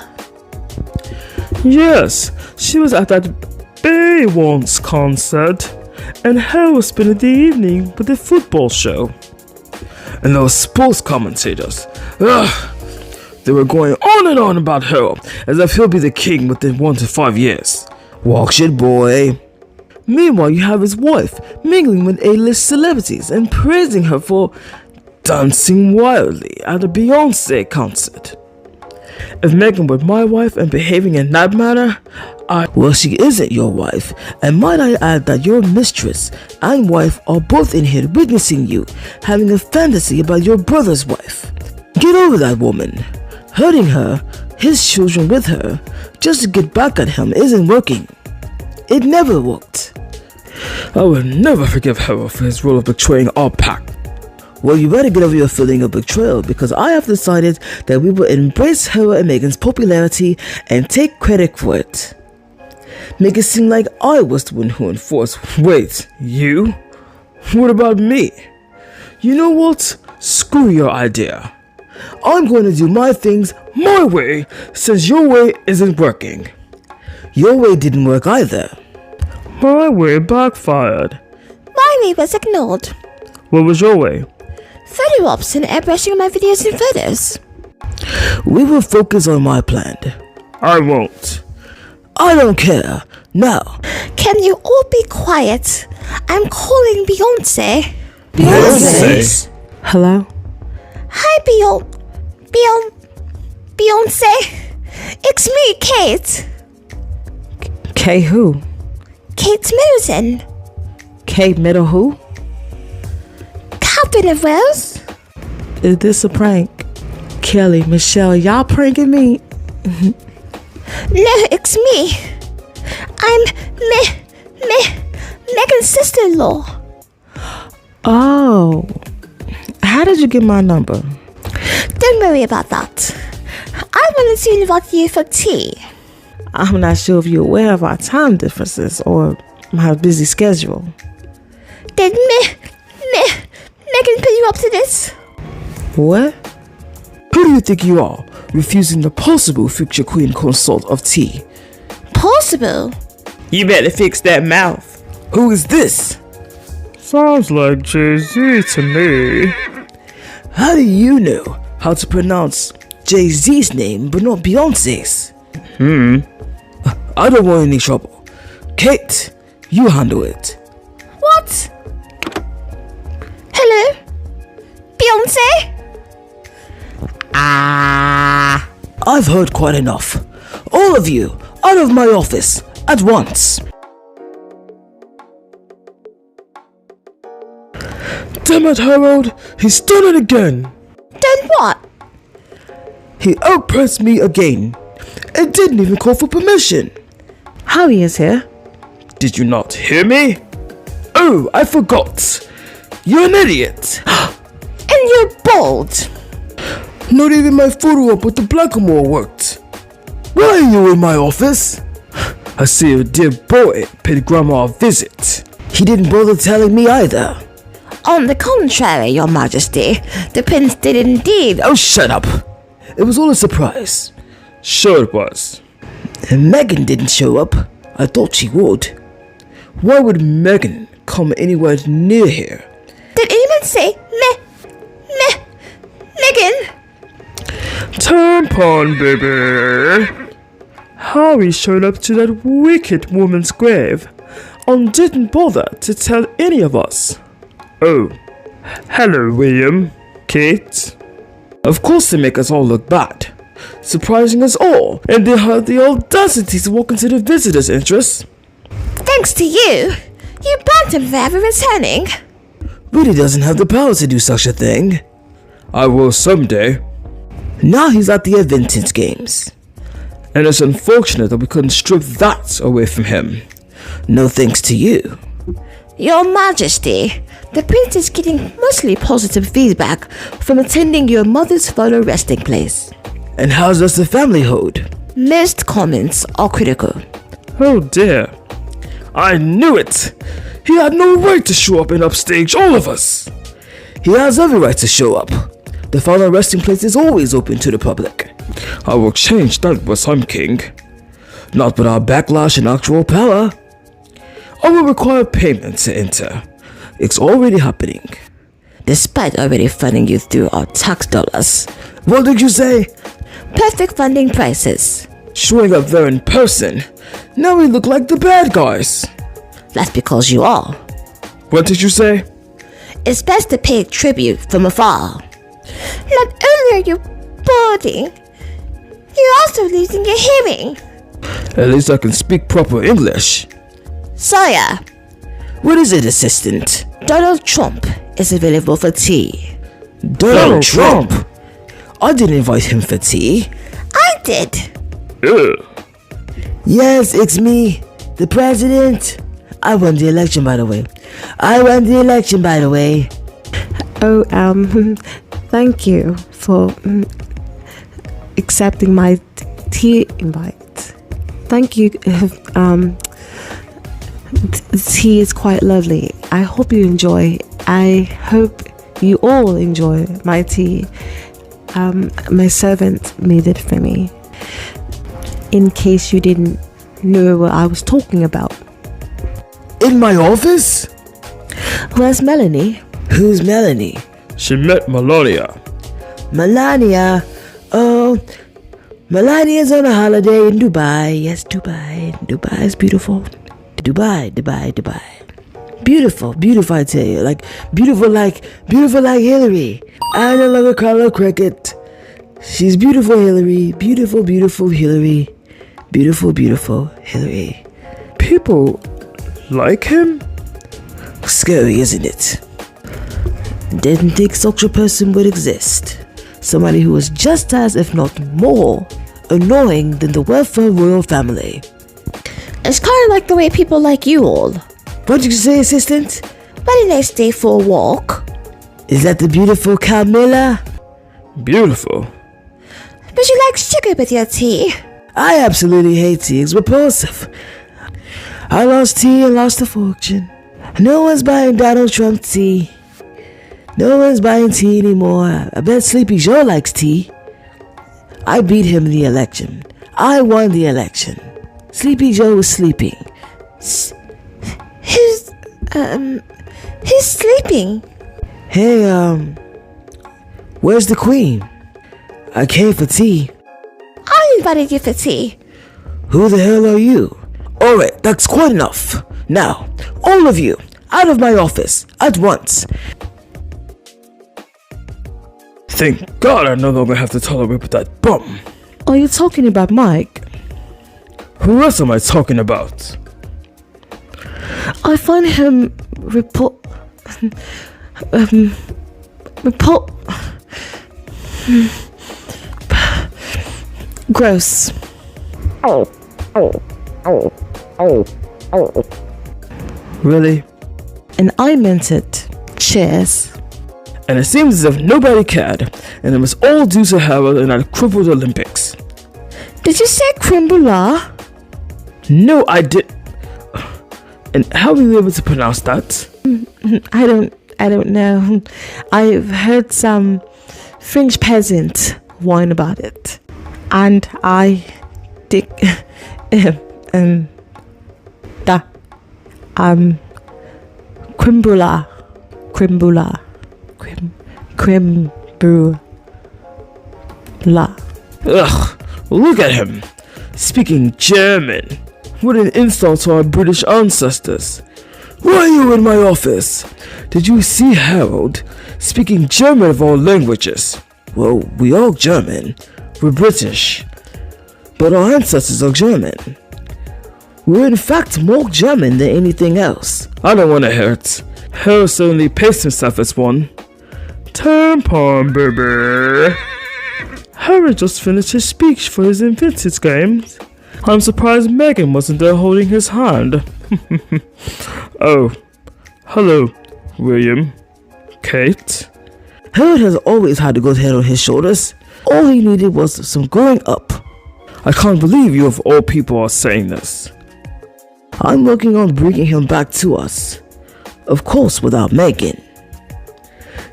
Yes, she was at that Beyoncé concert, and Harry was spending the evening with the football show. And those sports commentators, they were going on and on about her, as if he'll be the king within 1 to 5 years. Watch it, boy. Meanwhile, you have his wife mingling with A-list celebrities and praising her for dancing wildly at a Beyonce concert. If Meghan were my wife and behaving in that manner, Well, she isn't your wife, and might I add that your mistress and wife are both in here witnessing you having a fantasy about your brother's wife. Get over that woman. Hurting her, his children with her, just to get back at him isn't working. It never worked. I will never forgive Harold for his role of betraying our pact. Well, you better get over your feeling of betrayal, because I have decided that we will embrace Harry and Meghan's popularity and take credit for it. Make it seem like I was the one who enforced. Wait, you? What about me? You know what? Screw your idea. I'm going to do my things my way, since your way isn't working. Your way didn't work either. My way backfired. My way was ignored. What was your way? Photo ops and airbrushing my videos and photos. We will focus on my plan. I won't. I don't care. Now. Can you all be quiet? I'm calling Beyonce. Beyonce? Hello? Hi, Beyonce. It's me, Kate. K who? Kate Middleton. K middle who? Captain of Rose. Is this a prank? Kelly, Michelle, y'all pranking me? No, it's me. I'm Meghan's sister-in-law. Oh. How did you get my number? Don't worry about that. I wanted to invite you for tea. I'm not sure if you're aware of our time differences or my busy schedule. Did Meghan put you up to this? What? Who do you think you are, refusing the possible future queen consort of tea? Possible. You better fix that mouth. Who is this? Sounds like Jay-Z to me. How do you know how to pronounce Jay-Z's name but not Beyonce's? I don't want any trouble. Kate, you handle it. What? Hello? Beyonce? I've heard quite enough. All of you, out of my office, at once. Damn it, Harold. He's done it again. Done what? He outpressed me again. And didn't even call for permission. Howie is here. Did you not hear me? Oh, I forgot. You're an idiot. And you're bald. Not even my photo up with the blackamoor worked. Why are you in my office? I see your dear boy paid Grandma a visit. He didn't bother telling me either. On the contrary, Your Majesty, the prince did indeed. Oh, shut up. It was all a surprise. Sure it was. And Meghan didn't show up. I thought she would. Why would Meghan come anywhere near here? Did anyone say Meghan? Tampon, baby. Howie showed up to that wicked woman's grave and didn't bother to tell any of us. Oh, hello, William. Kate. Of course they make us all look bad, surprising us all, and they had the audacity to walk into the visitors' interest. Thanks to you, you banned him from ever returning. But he doesn't have the power to do such a thing. I will someday. Now he's at the Adventist Games. And it's unfortunate that we couldn't strip that away from him. No thanks to you. Your Majesty, the prince is getting mostly positive feedback from attending your mother's photo resting place. And how's does the family hold? Most comments are critical. Oh dear. I knew it! He had no right to show up and upstage all of us! He has every right to show up. The final resting place is always open to the public. I will change that once I'm king. Not without backlash and actual power. I will require payment to enter. It's already happening. Despite already funding you through our tax dollars. What did you say? Perfect funding prices. Showing up there in person. Now we look like the bad guys. That's because you are. What did you say? It's best to pay tribute from afar. Not only are you balding, you're also losing your hearing. At least I can speak proper English. Sawyer, What is it, assistant? Donald Trump is available for tea. Donald Trump? I didn't invite him for tea. I did. Ugh. Yes, it's me, the president. I won the election, by the way. Oh, thank you for accepting my tea invite. Thank you. The tea is quite lovely. I hope you enjoy. I hope you all enjoy my tea. My servant made it for me. In case you didn't know what I was talking about. In my office? Where's Melanie? Who's Melanie? She met Melania. Melania. Oh, Melania's on a holiday in Dubai. Yes, Dubai. Dubai is beautiful. Dubai. Beautiful, I tell you. Beautiful like Hillary. I don't love her color cricket. She's beautiful, Hillary. Beautiful Hillary. Beautiful Hillary. People like him? Scary, isn't it? Didn't think such a person would exist. Somebody who was just as, if not more, annoying than the welfare royal family. It's kind of like the way people like you all. What did you say, assistant? Very nice day for a walk. Is that the beautiful Camilla? Beautiful. But you like sugar with your tea. I absolutely hate tea. It's repulsive. I lost tea and lost a fortune. No one's buying Donald Trump tea. No one's buying tea anymore. I bet Sleepy Joe likes tea. I beat him in the election. I won the election. Sleepy Joe was sleeping. Who's sleeping? Hey, where's the queen? I came for tea. I invited you for tea. Who the hell are you? Alright, that's quite enough. Now, all of you, out of my office, at once. Thank God I no longer have to tolerate with that bum. Are you talking about Mike? Who else am I talking about? I find him gross. Really? And I meant it. Cheers. And it seems as if nobody cared, and it was all due to Harold and that crippled Olympics. Did you say creme brulee? No, I did. And how were you able to pronounce that? I don't know. I've heard some French peasant whine about it, and I think creme brulee. Ugh, look at him, speaking German. What an insult to our British ancestors. Why are you in my office? Did you see Harold speaking German of all languages? Well, we are German. We're British, but our ancestors are German. were in fact more German than anything else. I don't want to hear it. Harry certainly paced himself as one. Tampon, baby. Harry just finished his speech for his vintage games. I'm surprised Megan wasn't there holding his hand. Oh, hello, William. Kate. Harold has always had a good head on his shoulders. All he needed was some growing up. I can't believe you of all people are saying this. I'm working on bringing him back to us. Of course, without Megan.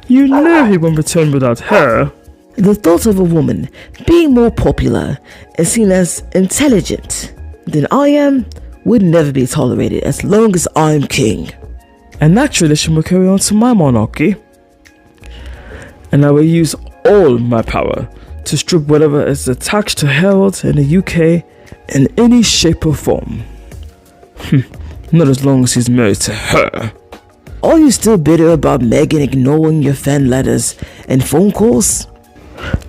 You know he won't return without her. The thought of a woman being more popular and seen as intelligent than I am would never be tolerated as long as I'm king. And that tradition will carry on to my monarchy. And I will use all my power to strip whatever is attached to Harold in the UK in any shape or form. Not as long as he's married to her. Are you still bitter about Megan ignoring your fan letters and phone calls?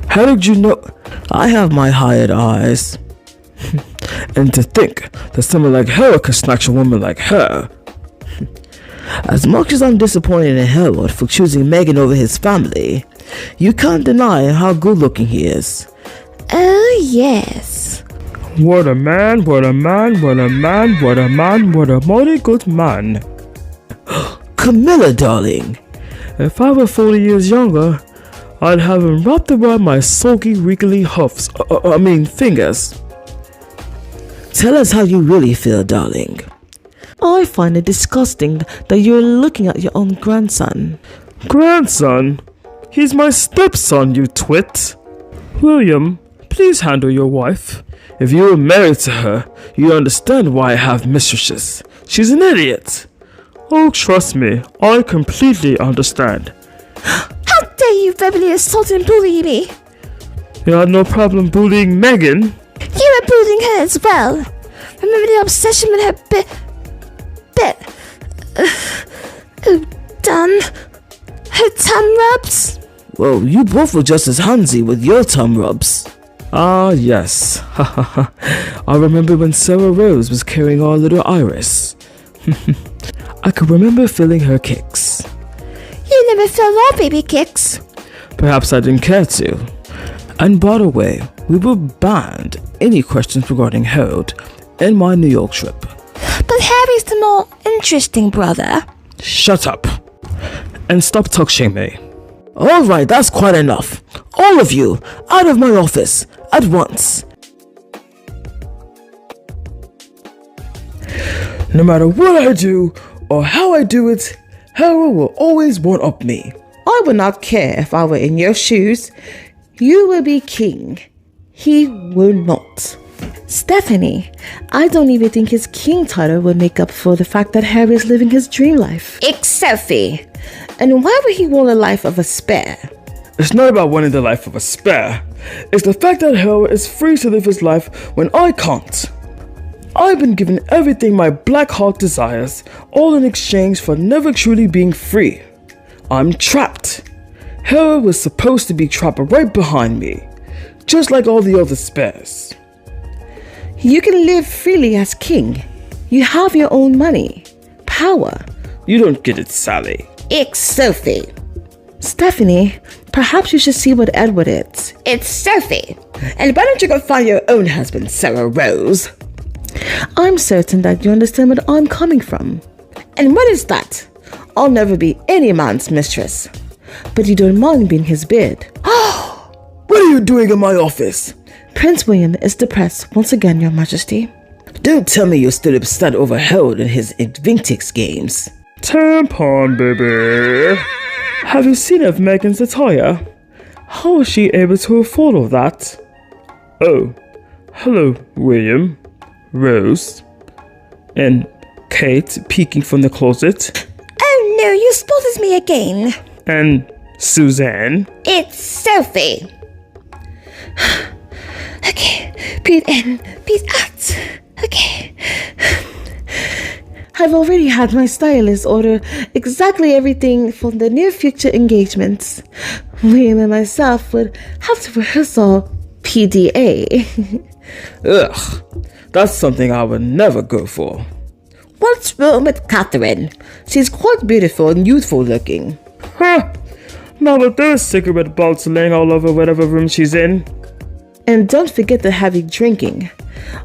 How did you know? I have my hired eyes. And to think that someone like Harold could snatch a woman like her. As much as I'm disappointed in Harold for choosing Megan over his family, you can't deny how good looking he is. Oh, yes. What a man, what a man, what a man, what a man, what a mighty good man. Camilla, darling. If I were 40 years younger, I'd have him wrapped around my sulky, wriggly fingers. Tell us how you really feel, darling. I find it disgusting that you're looking at your own grandson. Grandson? He's my stepson, you twit. William, please handle your wife. If you were married to her, you understand why I have mistresses. She's an idiot. Oh, trust me, I completely understand. How dare you verbally assault and bully me? You had no problem bullying Megan. You were bullying her as well. Remember the obsession with her her tongue rubs? Well, you both were just as handsy with your tongue rubs. Ah, yes. I remember when Sarah Rose was carrying our little Iris. I could remember feeling her kicks. You never felt our baby kicks. Perhaps I didn't care to. And by the way, we were banned any questions regarding Harold in my New York trip. But Harry's the more interesting brother. Shut up. And stop touching me. Alright, that's quite enough. All of you, out of my office, at once. No matter what I do, or how I do it, Harold will always one-up me. I would not care if I were in your shoes. You will be king. He will not. Stephanie, I don't even think his king title would make up for the fact that Harry is living his dream life. Sophie. And why would he want a life of a spare? It's not about wanting the life of a spare. It's the fact that Harold is free to live his life when I can't. I've been given everything my black heart desires, all in exchange for never truly being free. I'm trapped. Harold was supposed to be trapped right behind me, just like all the other spares. You can live freely as king. You have your own money, power. You don't get it, Sally. It's Sophie. Stephanie, perhaps you should see what Edward is. It's Sophie. And why don't you go find your own husband, Sarah Rose? I'm certain that you understand where I'm coming from. And what is that? I'll never be any man's mistress. But you don't mind being his bid. What are you doing in my office? Prince William is depressed once again, Your Majesty. Don't tell me you're still upset over Harold and his Invictus games. Tampon, baby. Have you seen of Megan's attire? How was she able to afford all that? Oh, hello, William, Rose, and Kate peeking from the closet. Oh no, you spotted me again. And Suzanne. It's Sophie. Okay, breathe in, breathe out. Okay. I've already had my stylist order exactly everything for the near future engagements. William and myself would have to rehearse all PDA. Ugh. That's something I would never go for. What's wrong with Catherine? She's quite beautiful and youthful looking. Huh. Not with those cigarette butts laying all over whatever room she's in. And don't forget the heavy drinking.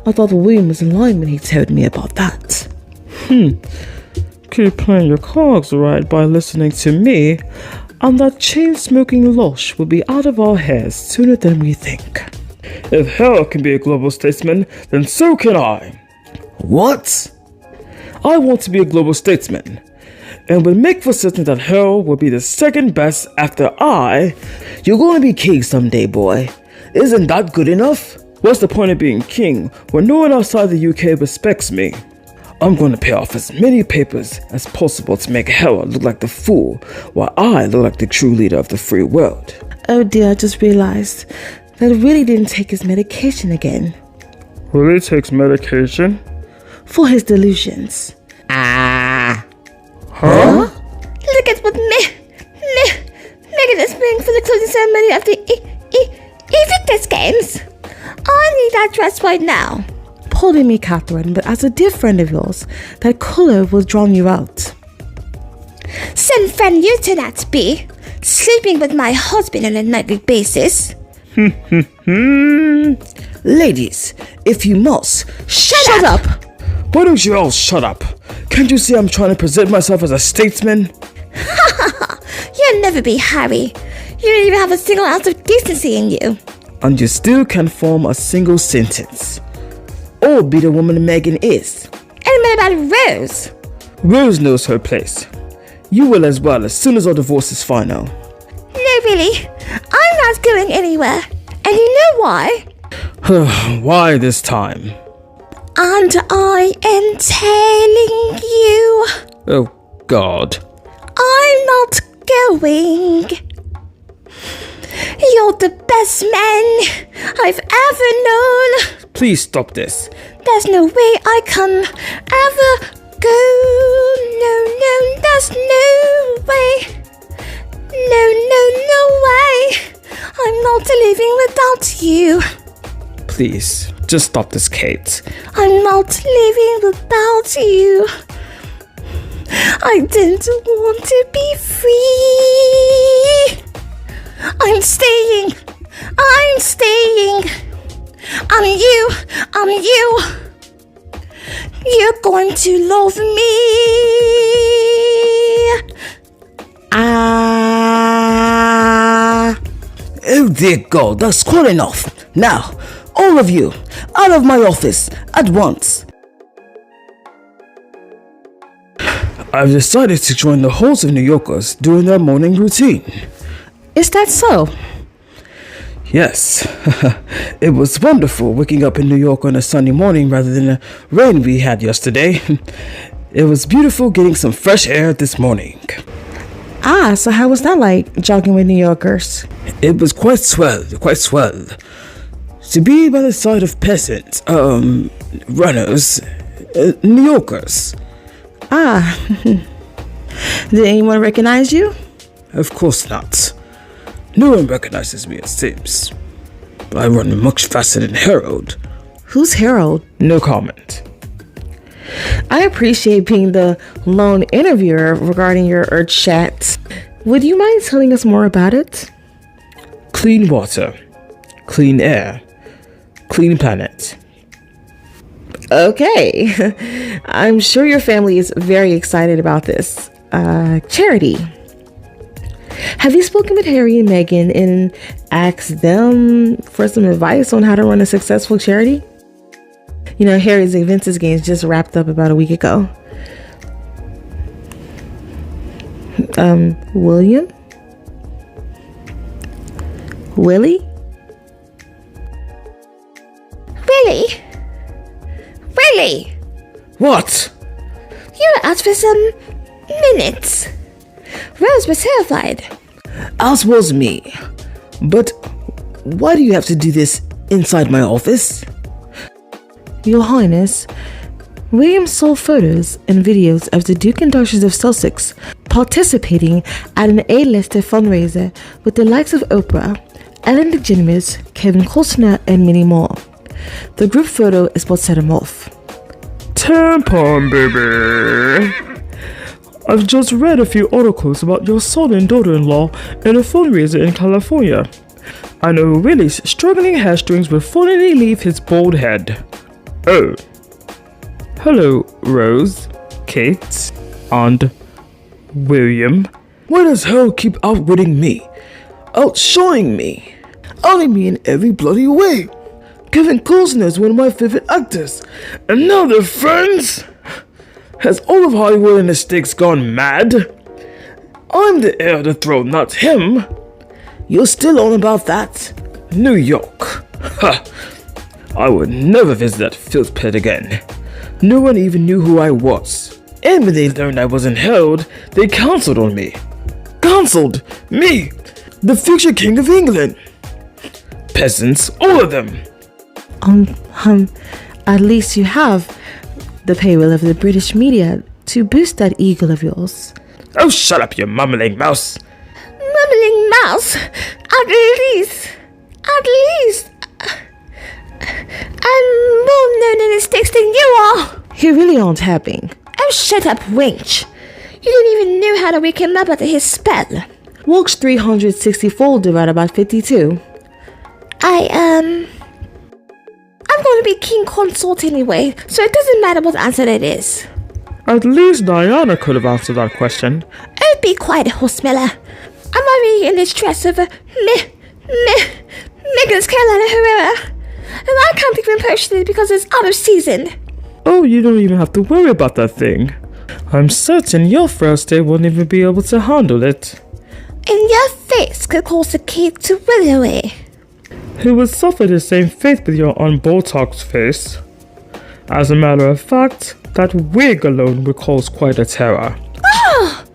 I thought William was lying when he told me about that. Keep playing your cards right by listening to me, and that chain-smoking lush will be out of our hairs sooner than we think. If Harold can be a global statesman, then so can I. What? I want to be a global statesman, and will make for certain that Harold will be the second best after I. You're going to be king someday, boy. Isn't that good enough? What's the point of being king when no one outside the UK respects me? I'm going to pay off as many papers as possible to make Harold look like the fool, while I look like the true leader of the free world. Oh dear, I just realized that he really didn't take his medication again. Really takes medication? For his delusions. Huh? Look at what Megan is playing for the closing ceremony of the Invictus Games. I need that dress right now. Pardon me, Catherine, but as a dear friend of yours, that color will drown you out. Some friend you turn out to be, sleeping with my husband on a nightly basis. Ladies, if you must, Shut up! Why don't you all shut up? Can't you see I'm trying to present myself as a statesman? You'll never be Harry. You don't even have a single ounce of decency in you. And you still can't form a single sentence. or be the woman Megan is. And what about Rose? Rose knows her place. You will as well as soon as our divorce is final. No, really. I'm not going anywhere. And you know why? Why this time? And I am telling you, Oh, God. I'm not going. You're the best man I've ever known. Please stop this. There's no way I can ever go. No, there's no way. No way. I'm not living without you. Please, just stop this, Kate. I'm not living without you. I didn't want to be free. I'm staying. And you. You're going to love me. Oh dear God, that's quite enough. Now, all of you, out of my office, at once. I've decided to join the hosts of New Yorkers during their morning routine. Is that so? Yes, it was wonderful waking up in New York on a sunny morning rather than the rain we had yesterday. It was beautiful getting some fresh air this morning. So how was that like, jogging with New Yorkers? It was quite swell. To be by the side of peasants, runners, New Yorkers. Did anyone recognize you? Of course not. No one recognizes me, it seems. I run much faster than Harold. Who's Harold? No comment. I appreciate being the lone interviewer regarding your Earth chat. Would you mind telling us more about it? Clean water, clean air, clean planet. Okay. I'm sure your family is very excited about this. Charity. Have you spoken with Harry and Meghan and asked them for some advice on how to run a successful charity? You know, Harry's Invictus Games just wrapped up about a week ago. William? Willie? Really? What? You were out for some minutes. Rose was terrified. As was me. But why do you have to do this inside my office? Your Highness, William saw photos and videos of the Duke and Duchess of Sussex participating at an A-listed fundraiser with the likes of Oprah, Ellen DeGeneres, Kevin Costner, and many more. The group photo is what set him off. Tampon baby. I've just read a few articles about your son and daughter-in-law and a fundraiser in California. I know Willie's struggling hairstrings will finally leave his bald head. Oh. Hello, Rose, Kate, and William. Why does hell keep outwitting me? Outshining me? Outing me in every bloody way? Kevin Costner is one of my favorite actors, and now they're friends? Has all of Hollywood and the stakes gone mad? I'm the heir of the throne, not him. You're still on about that? New York. Ha! I would never visit that filth pit again. No one even knew who I was. And when they learned I wasn't held, they counseled on me. Counseled? Me! The future king of England! Peasants, all of them! At least you have the payroll of the British media to boost that ego of yours. Oh, shut up, you mumbling mouse! Mumbling mouse? At least, I'm more known in the sticks than you are. You really aren't helping. Oh, shut up, wench. You didn't even know how to wake him up after his spell. What's 364 divided by 52? I'm going to be king consort anyway, so it doesn't matter what answer it is. At least Diana could have answered that question. Oh, be quiet, Horsemiller. I'm already in distress over Megan's Carolina Herrera, and I can't even purchase it because it's out of season. Oh, you don't even have to worry about that thing. I'm certain your first day won't even be able to handle it. And your face could cause the cake to wither away. He would suffer the same fate with your unbotoxed face. As a matter of fact, that wig alone would cause quite a terror.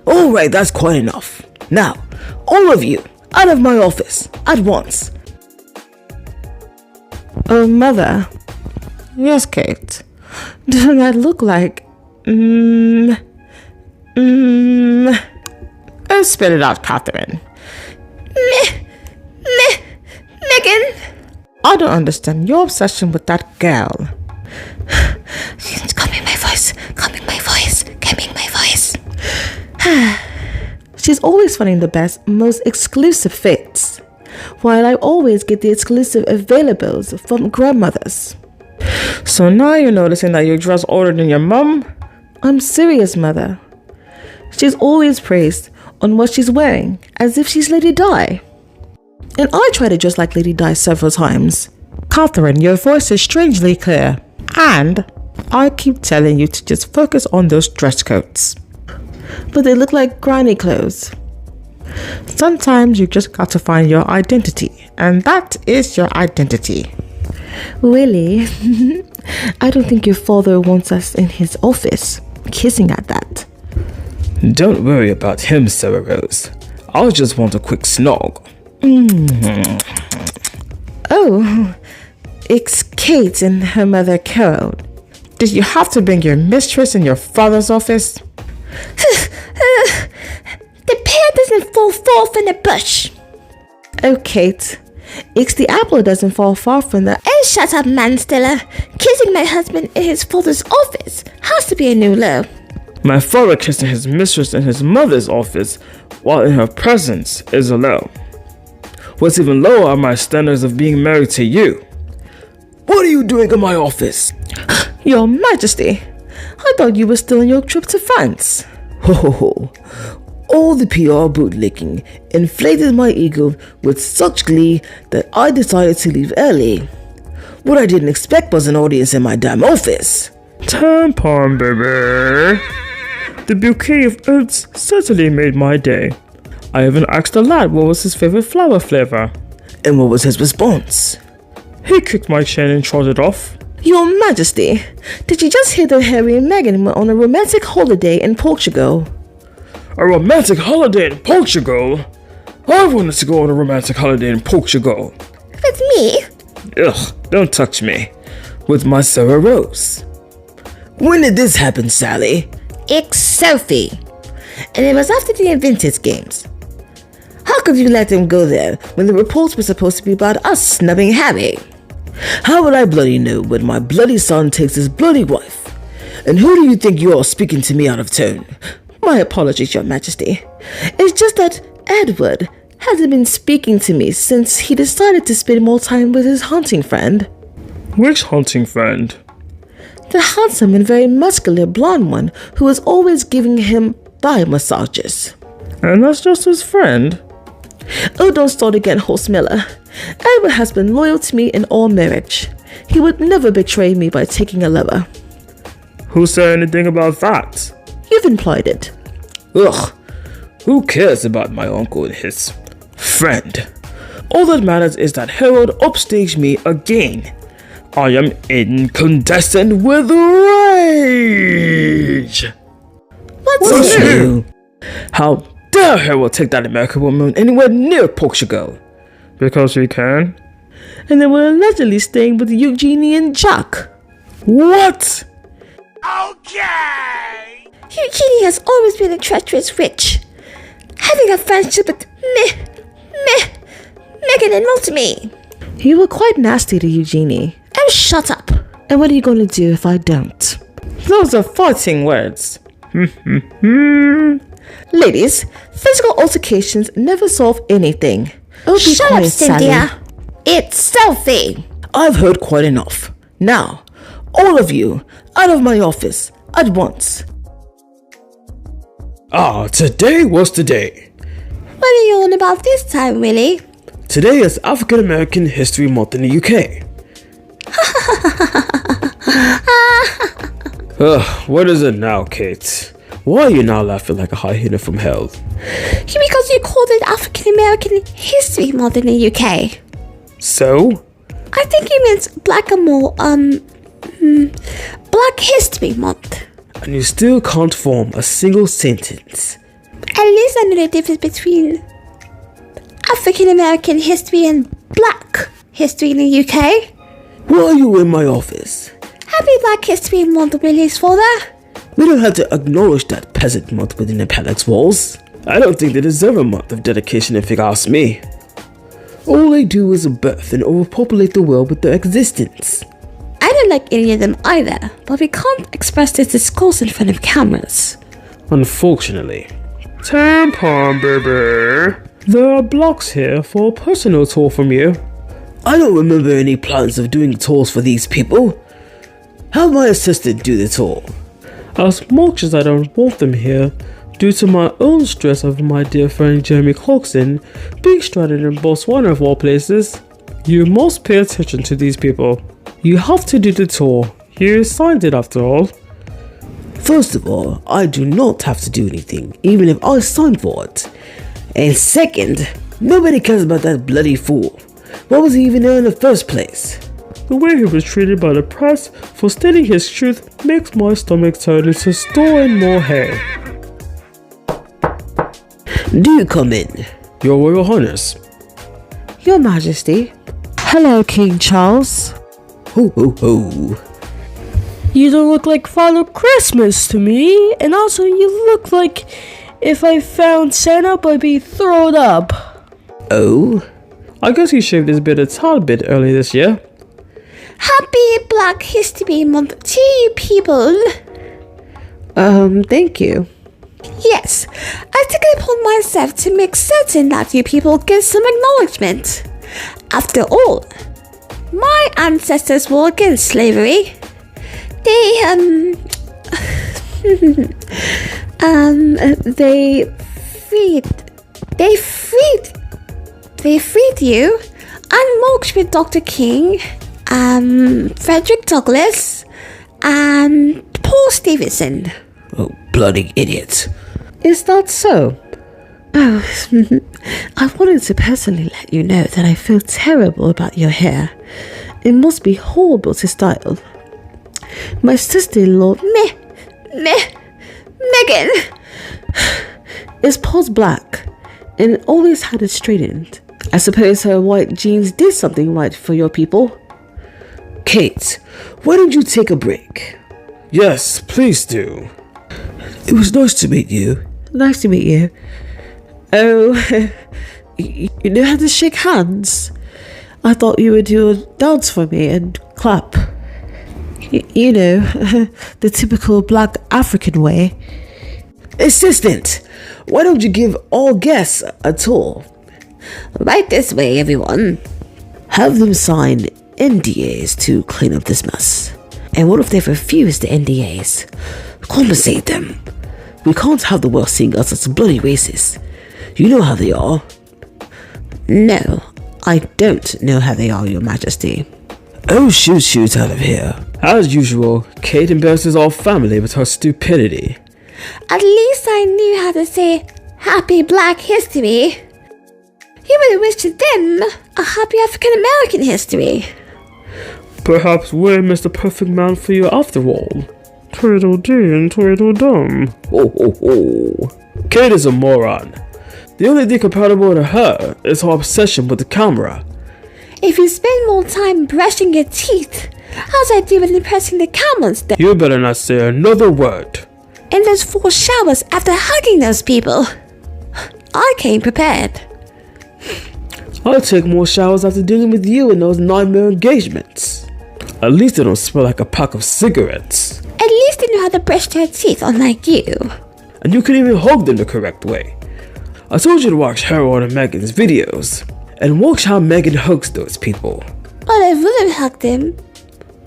Alright, that's quite enough. Now, all of you, out of my office, at once. Oh, Mother. Yes, Kate. Doesn't that look like... Oh, spit it out, Catherine. Megan! I don't understand your obsession with that girl. Calming my voice. She's always finding the best, most exclusive fits, while I always get the exclusive availables from grandmothers. So now you're noticing that you dress older than your mum? I'm serious, Mother. She's always praised on what she's wearing, as if she's Lady Di. And I try to dress like Lady Di several times. Catherine, your voice is strangely clear. And I keep telling you to just focus on those dress coats. But they look like granny clothes. Sometimes you just got to find your identity. And that is your identity. Really? I don't think your father wants us in his office, kissing at that. Don't worry about him, Sarah Rose. I just want a quick snog. Oh, it's Kate and her mother Carol. Did you have to bring your mistress in your father's office? The pear doesn't fall far from the bush. Oh, Kate, it's the apple doesn't fall far from the... Oh, shut up, man-stiller. Kissing my husband in his father's office has to be a new low. My father kissing his mistress in his mother's office while in her presence is a low. What's even lower are my standards of being married to you. What are you doing in my office? Your Majesty, I thought you were still on your trip to France. Ho ho ho. All the PR bootlicking inflated my ego with such glee that I decided to leave early. What I didn't expect was an audience in my damn office. Tampon baby. The bouquet of oats certainly made my day. I even asked the lad what was his favorite flower flavor. And what was his response? He kicked my chin and trotted off. Your Majesty, did you just hear that Harry and Meghan went on a romantic holiday in Portugal? A romantic holiday in Portugal? I wanted to go on a romantic holiday in Portugal. With me? Ugh, don't touch me. With my Sarah Rose. When did this happen, Sally? It's Sophie. And it was after the Invictus Games. How could you let them go there when the reports were supposed to be about us snubbing Harry? How would I bloody know when my bloody son takes his bloody wife? And who do you think you are speaking to me out of tone? My apologies, Your Majesty. It's just that Edward hasn't been speaking to me since he decided to spend more time with his hunting friend. Which hunting friend? The handsome and very muscular blonde one who was always giving him thigh massages. And that's just his friend? Oh, don't start again, Horse Miller. Edward has been loyal to me in all marriage. He would never betray me by taking a lover. Who said anything about that? You've implied it. Ugh, who cares about my uncle and his friend? All that matters is that Harold upstaged me again. I am incandescent with rage. What's new? How dare Harold take that American woman anywhere near Portugal? Because he can? And they were allegedly staying with Eugenie and Jack. What? Eugenie has always been a treacherous witch, having a friendship with Megan and not me. You were quite nasty to Eugenie. Oh, shut up. And what are you going to do if I don't? Those are fighting words. Ladies, physical altercations never solve anything. Oh, be Shut quiet, up, Cynthia. Sally. It's Sophie. I've heard quite enough. Now, all of you, out of my office, at once. Today was the day. What are you on about this time, Willie? Today is African American History Month in the UK. What is it now, Kate? Why are you now laughing like a hyena from hell? Because you called it African American History Month in the UK. So? I think you meant Black History Month. And you still can't form a single sentence. At least I know the difference between African American history and Black history in the UK. Why are you in my office? Happy Black History Month, Willie's father. We don't have to acknowledge that peasant month within the palace walls. I don't think they deserve a month of dedication if you ask me. All they do is birth and overpopulate the world with their existence. I don't like any of them either, but we can't express this discourse in front of cameras. Unfortunately. Tampon, baby. There are blocks here for a personal tour from you. I don't remember any plans of doing tours for these people. Have my assistant do the tour. As much as I don't want them here, due to my own stress over my dear friend Jeremy Clarkson being stranded in Botswana of all places, you must pay attention to these people. You have to do the tour. You signed it after all. First of all, I do not have to do anything, even if I signed for it. And second, nobody cares about that bloody fool. Why was he even there in the first place? The way he was treated by the press for stating his truth makes my stomach turn into storing more hair. Do come in. Your Royal Highness. Your Majesty. Hello, King Charles. Ho ho ho. You don't look like Father Christmas to me, and also you look like if I found Santa, I'd be thrown up. Oh? I guess he shaved his beard a tad bit early this year. Happy Black History Month to you people. Thank you. Yes, I take it upon myself to make certain that you people get some acknowledgement. After all, my ancestors were against slavery. They freed you and marched with Dr. King, Frederick Douglass, and Paul Stephenson. Oh, bloody idiots. Is that so? Oh, I wanted to personally let you know that I feel terrible about your hair. It must be horrible to style. My sister-in-law, Megan, is Paul's black and always had it straightened. I suppose her white jeans did something right for your people. Kate, why don't you take a break? Yes, please do. It was nice to meet you. Nice to meet you. Oh, you know how to shake hands? I thought you would do a dance for me and clap. You know, the typical black African way. Assistant, why don't you give all guests a tour? Right this way, everyone. Have them sign NDAs to clean up this mess. And what if they refuse the NDAs? Compensate them. We can't have the world seeing us as bloody racist. You know how they are. No, I don't know how they are, Your Majesty. Oh, shoot out of here. As usual, Kate embarrasses our family with her stupidity. At least I knew how to say Happy Black History. You would have wished them a Happy African American History. Perhaps William is the perfect man for you after all. Tweedledee and Tweedledum. Kate is a moron. The only thing compatible to her is her obsession with the camera. If you spend more time brushing your teeth, how's that do with impressing the cameras then? You better not say another word. In those 4 showers after hugging those people. I came prepared. I'll take more showers after dealing with you in those nightmare engagements. At least they don't smell like a pack of cigarettes. At least they know how to brush their teeth, unlike you. And you can even hug them the correct way. I told you to watch Harold and Megan's videos, and watch how Megan hugs those people. Well, I would have hugged them,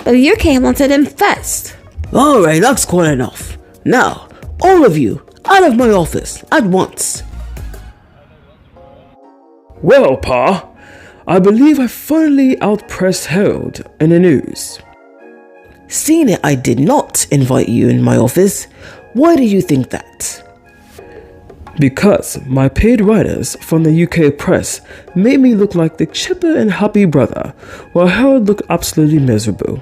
but you came onto them first. Alright, that's quite enough. Now, all of you, out of my office, at once. Well, Pa, I believe I finally outpressed Harold in the news. Seeing it, I did not invite you in my office. Why do you think that? Because my paid writers from the UK press made me look like the chipper and happy brother, while Harold looked absolutely miserable.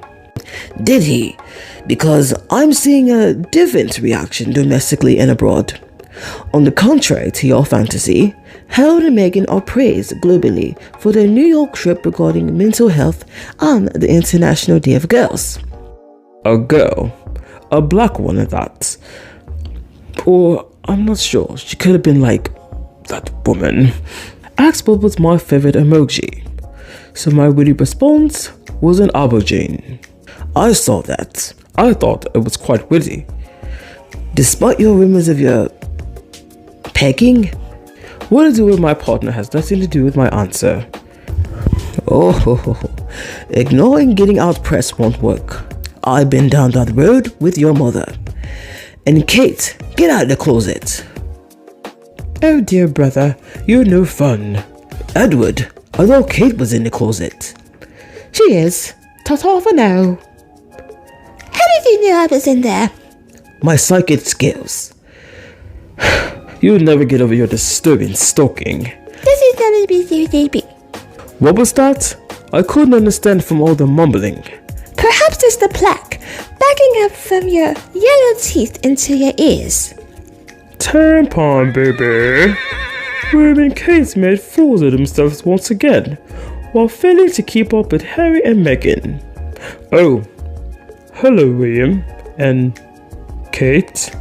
Did he? Because I'm seeing a different reaction domestically and abroad. On the contrary to your fantasy, Harold and Meghan are praised globally for their New York trip regarding mental health on the International Day of Girls. A girl, a black one at that. Or, I'm not sure, she could have been like that woman. Asked what was my favorite emoji. So my witty response was an aubergine. I saw that. I thought it was quite witty. Despite your rumors of your pegging? What to do with my partner has nothing to do with my answer. Ignoring getting outpressed won't work. I've been down that road with your mother. And Kate, get out of the closet. Oh dear brother, you're no fun. Edward, I thought Kate was in the closet. She is. Ta-ta for now. How did you know I was in there? My psychic skills. You'll never get over your disturbing stalking. This is WBCDB. What was that? I couldn't understand from all the mumbling. Perhaps it's the plaque backing up from your yellow teeth into your ears. Tampon, baby. William and Kate made fools of themselves once again, while failing to keep up with Harry and Meghan. Oh, hello, William and Kate.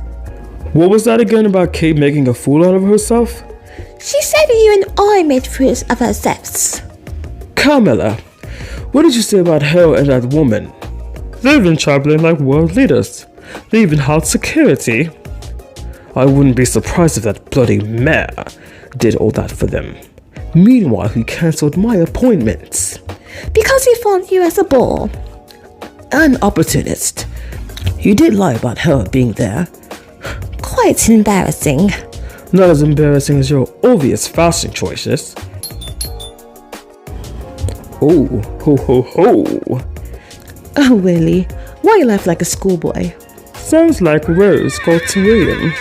What was that again about Kate making a fool out of herself? She said you and I made fools of ourselves. Carmela, what did you say about her and that woman? They've been traveling like world leaders. They even had security. I wouldn't be surprised if that bloody mayor did all that for them. Meanwhile, he cancelled my appointments. Because he found you as a bore. An opportunist. You did lie about her being there. Quite embarrassing. Not as embarrassing as your obvious fashion choices. Oh, ho ho ho. Oh, Willie, why you laugh like a schoolboy? Sounds like Rose got to William.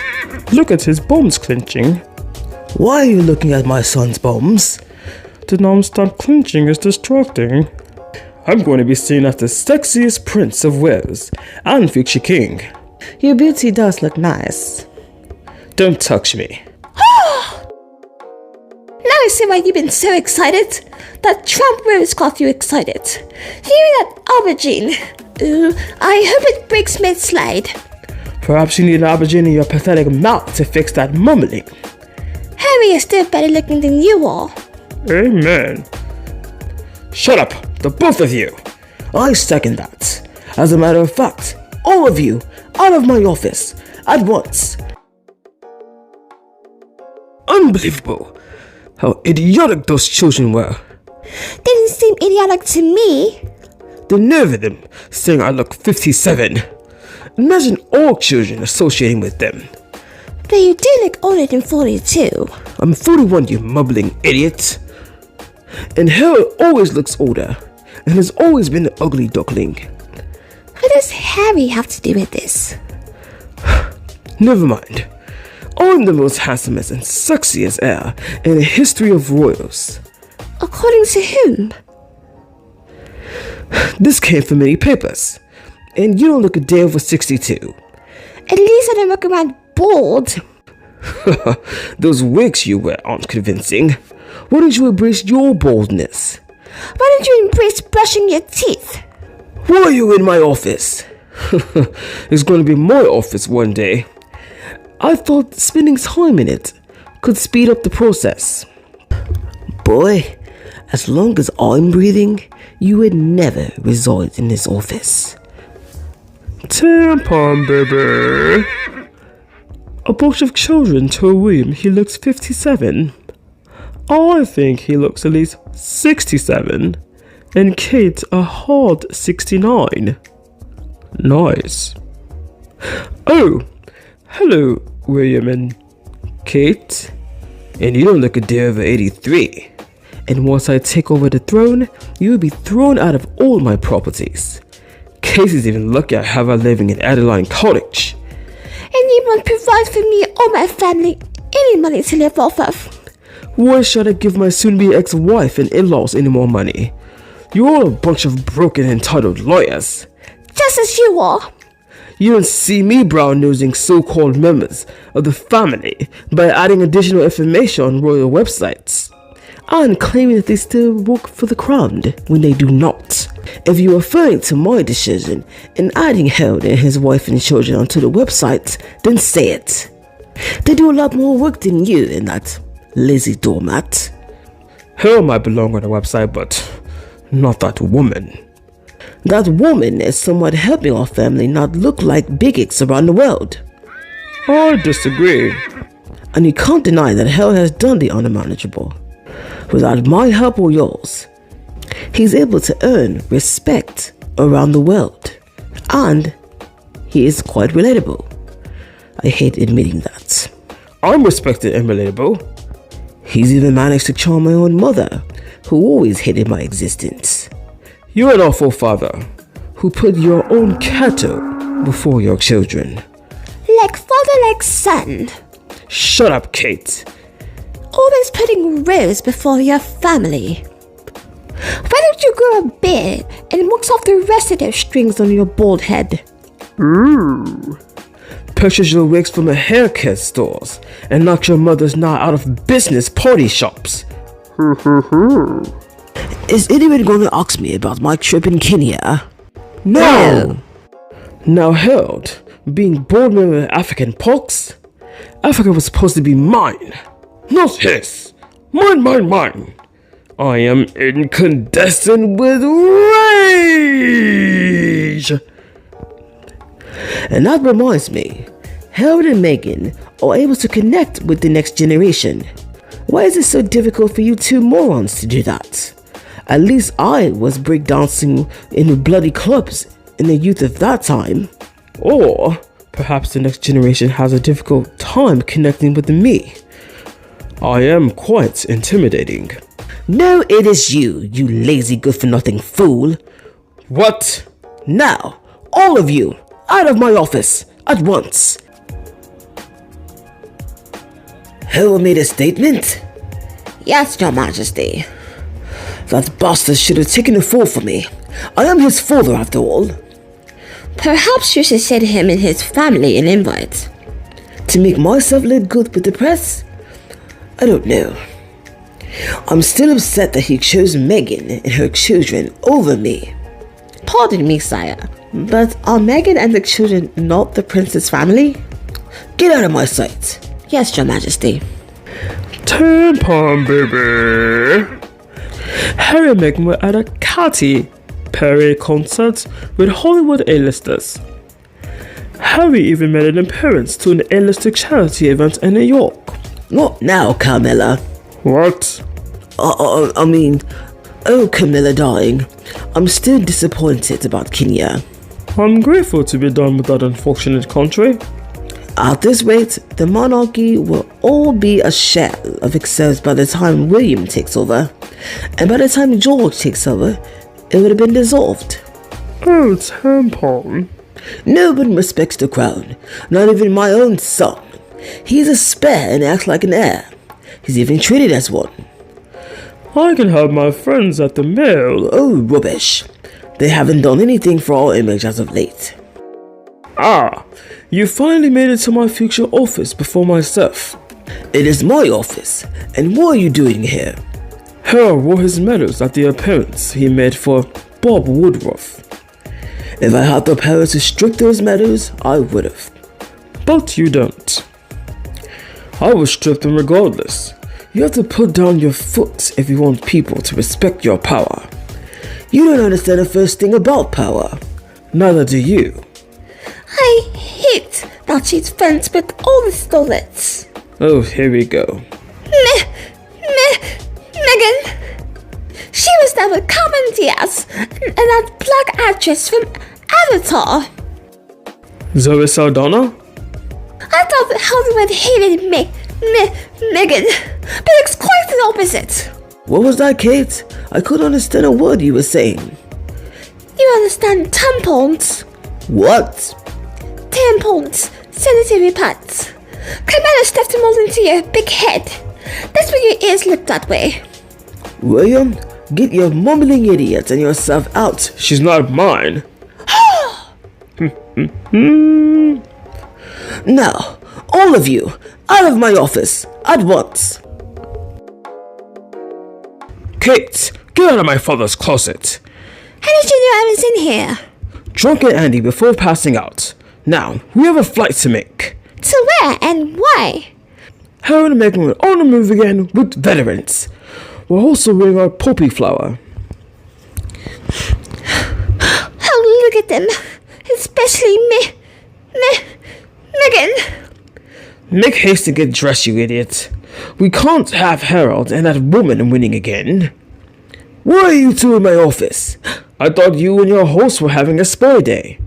Look at his bones clenching. Why are you looking at my son's bones? The non-stop clenching is distracting. I'm going to be seen as the sexiest prince of Wales and future king. Your beauty does look nice. Don't touch me. Now I see why you've been so excited. That Trump rose got you excited. Hearing that aubergine. Ooh, I hope it breaks mid-slide. Perhaps you need an aubergine in your pathetic mouth to fix that mumbling. Harry is still better looking than you are. Amen. Shut up, the both of you. I second that. As a matter of fact, all of you, out of my office, at once. Unbelievable. How idiotic those children were. Didn't seem idiotic to me. The nerve of them saying I look 57. Imagine all children associating with them. But you do look older than 42. I'm 41, you mumbling idiot. And Harold always looks older, and has always been an ugly duckling. What does Harry have to do with this? Never mind. I'm the most handsomest and sexiest heir in the history of royals. According to whom? This came from many papers, and you don't look a day over 62. At least I don't look around bald. Those wigs you wear aren't convincing. Why don't you embrace your baldness? Why don't you embrace brushing your teeth? Why are you in my office? It's going to be my office one day. I thought spending time in it could speed up the process. Boy, as long as I'm breathing, you would never reside in this office. Tampon baby. A bunch of children told William he looks 57. I think he looks at least 67. And Kate a hard 69. Nice. Oh, hello, William and Kate. And you don't look a day over 83. And once I take over the throne, you will be thrown out of all my properties. Casey's even lucky I have her living in Adeline Cottage. And you won't provide for me or my family any money to live off of. Why should I give my soon-be ex-wife and in-laws any more money? You're all a bunch of broken, entitled lawyers. Just as you are. You don't see me brown-nosing so-called members of the family by adding additional information on royal websites and claiming that they still work for the crown when they do not. If you are referring to my decision in adding Harold and his wife and children onto the website, then say it. They do a lot more work than you in that lazy doormat. Harold might belong on the website, but not that woman. That woman is somewhat helping our family not look like bigots around the world. I disagree. And you can't deny that Harold has done the unmanageable. Without my help or yours, he's able to earn respect around the world. And he is quite relatable. I hate admitting that. I'm respected and relatable. He's even managed to charm my own mother, who always hated my existence. You're an awful father who put your own cattle before your children. Like father, like son. Shut up, Kate. Always putting Rose before your family. Why don't you grow a beard and wax off the rest of those strings on your bald head? Ooh. Purchase your wigs from a haircut stores and knock your mother's now out of business party shops. Is anyone going to ask me about my trip in Kenya? No. Now Harold, being board member of African Pox, Africa was supposed to be mine, not his. Mine. I am incandescent with rage. And that reminds me, Harold and Meghan are able to connect with the next generation. Why is it so difficult for you two morons to do that? At least I was breakdancing in bloody clubs in the youth of that time. Or perhaps the next generation has a difficult time connecting with me. I am quite intimidating. No, it is you, you lazy good-for-nothing fool. What? Now, all of you, out of my office, at once. Harold made a statement? Yes, Your Majesty. That bastard should have taken a fall for me. I am his father, after all. Perhaps you should send him and his family an invite. To make myself look good with the press? I don't know. I'm still upset that he chose Meghan and her children over me. Pardon me, sire, but are Meghan and the children not the prince's family? Get out of my sight. Yes, Your Majesty. Tampon baby. Harry and Meghan were at a Katy Perry concert with Hollywood A-listers. Harry even made an appearance to an A-lister charity event in New York. Not now, Carmilla. What? Oh, Camilla, darling. I'm still disappointed about Kenya. I'm grateful to be done with that unfortunate country. At this rate, the monarchy will all be a shell of itself by the time William takes over. And by the time George takes over, it would have been dissolved. Oh, tampon. No one respects the crown, not even my own son. He's a spare and acts like an heir. He's even treated as one. I can have my friends at the mill. Oh, rubbish. They haven't done anything for our image as of late. Ah, you finally made it to my future office before myself. It is my office, and what are you doing here? Harry wore his medals at the appearance he made for Bob Woodruff. If I had the power to strip those medals, I would have. But you don't. I would strip them regardless. You have to put down your foot if you want people to respect your power. You don't understand the first thing about power. Neither do you. I hate that she's friends with all the Stolets. Oh, here we go. Meghan. She was there with Cameron Diaz and that black actress from Avatar. Zoe Saldana? I thought that Hollywood hated Meghan, but it's quite the opposite. What was that, Kate? I couldn't understand a word you were saying. You understand tampons? What? Tampons, sanitary pads. Camilla stuffed them all into your big head. That's why your ears look that way. William, get your mumbling idiot and yourself out. She's not mine. Now, all of you, out of my office, at once. Kate, get out of my father's closet. How did you know I was in here? Drunken Andy before passing out. Now, we have a flight to make. To where and why? Harry and Meghan were on the move again with veterans. We're also wearing our poppy flower. Oh, look at them. Especially Meghan. Make haste to get dressed, you idiot. We can't have Harold and that woman winning again. Why are you two in my office? I thought you and your host were having a spy day.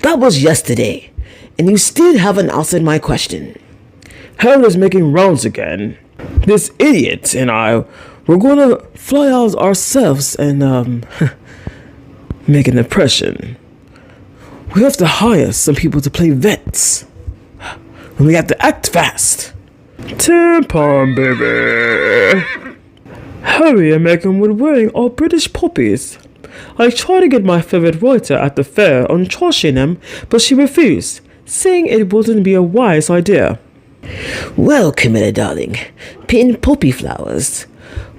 That was yesterday, and you still haven't answered my question. Harold is making rounds again. This idiot and I, we're gonna fly out ourselves and, make an impression. We have to hire some people to play vets. And we have to act fast. Tampon, baby. Harry and Meghan were wearing all British poppies. I tried to get my favorite writer at the fair on trashing them, but she refused, saying it wouldn't be a wise idea. Well, Camilla, darling, pin poppy flowers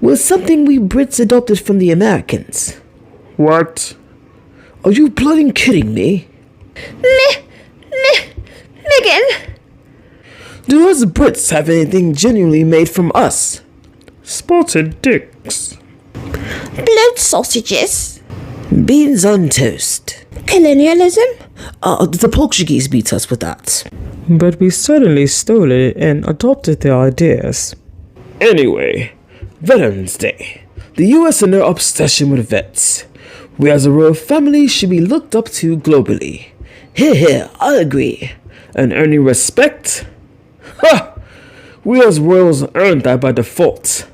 was something we Brits adopted from the Americans. What? Are you bloody kidding me? Meghan. Do us Brits have anything genuinely made from us? Spotted dicks. Blood sausages. Beans on toast. Colonialism. The Portuguese beat us with that. But we certainly stole it and adopted their ideas. Anyway, Veterans Day. The US and their obsession with vets. We as a royal family should be looked up to globally. Here, I agree. And earning respect? Ha! We as royals earned that by default.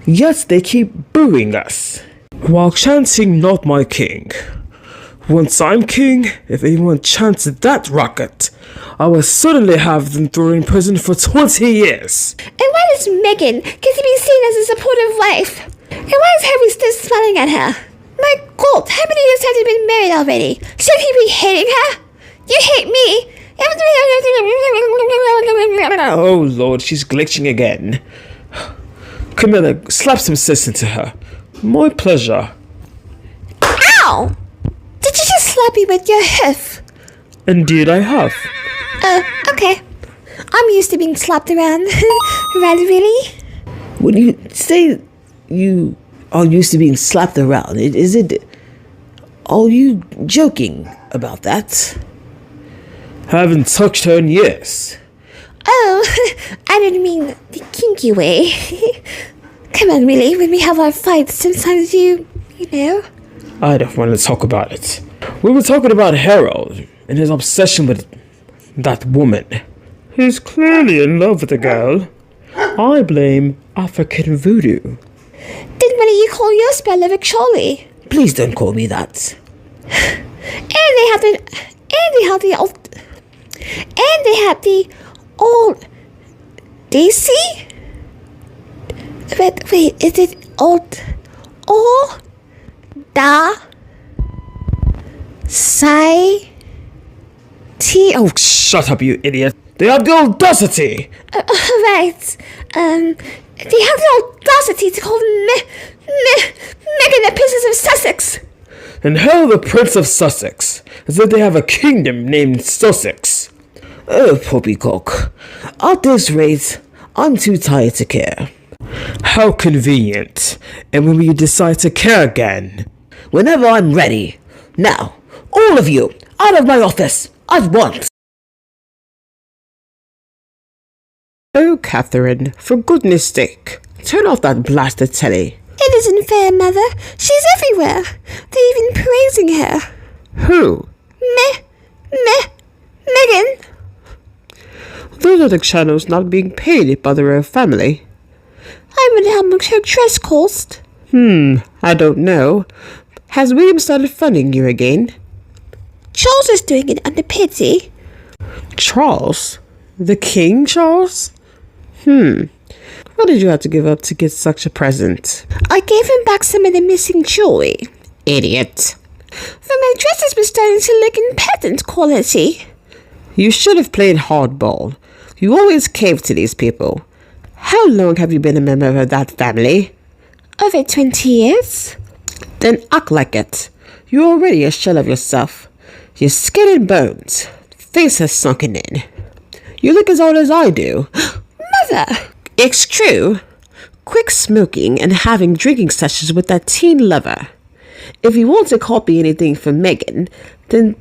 Yet they keep booing us, while chanting "Not my king." Once I'm king, if anyone chants that rocket, I will certainly have them thrown in prison for 20 years. And why does Meghan get to be seen as a supportive wife? And why is Harry still smiling at her? My God, how many years have they been married already? Should he be hating her? You hate me. Oh Lord, she's glitching again. Camilla, slap some sense into her. My pleasure. Ow! Did you just slap me with your hoof? Indeed I have. Oh, okay. I'm used to being slapped around. Really? When you say you are used to being slapped around. Are you joking about that? Haven't touched her in years. Oh, I didn't mean the kinky way. Come on, really, when we have our fights, sometimes you know. I don't want to talk about it. We were talking about Harold and his obsession with that woman. He's clearly in love with the girl. I blame African voodoo. Then what do you call your spell of it, surely? Please don't call me that. And they had the old DC? But wait, is it old da sai t? Oh, shut up, you idiot. They have the audacity. Right. They have the audacity to call Meghan the Princess of Sussex. And Harold the Prince of Sussex, as if they have a kingdom named Sussex. Oh, poppycock. At this rate, I'm too tired to care. How convenient. And when will you decide to care again? Whenever I'm ready. Now, all of you, out of my office, at once. Oh, Catherine, for goodness sake, turn off that blasted telly. It isn't fair, Mother. She's everywhere. They're even praising her. Who? Meghan. Those are the channels not being paid by the royal family. I wonder how much her dress cost. I don't know. Has William started funding you again? Charles is doing it under pity. Charles? The King Charles? What did you have to give up to get such a present? I gave him back some of the missing jewelry. Idiot. For my dresses were starting to look in patent quality. You should have played hardball. You always cave to these people. How long have you been a member of that family? Over 20 years. Then act like it. You're already a shell of yourself. Your skin and bones. Face has sunken in. You look as old as I do. Mother! It's true. Quick smoking and having drinking sessions with that teen lover. If you want to copy anything from Meghan, then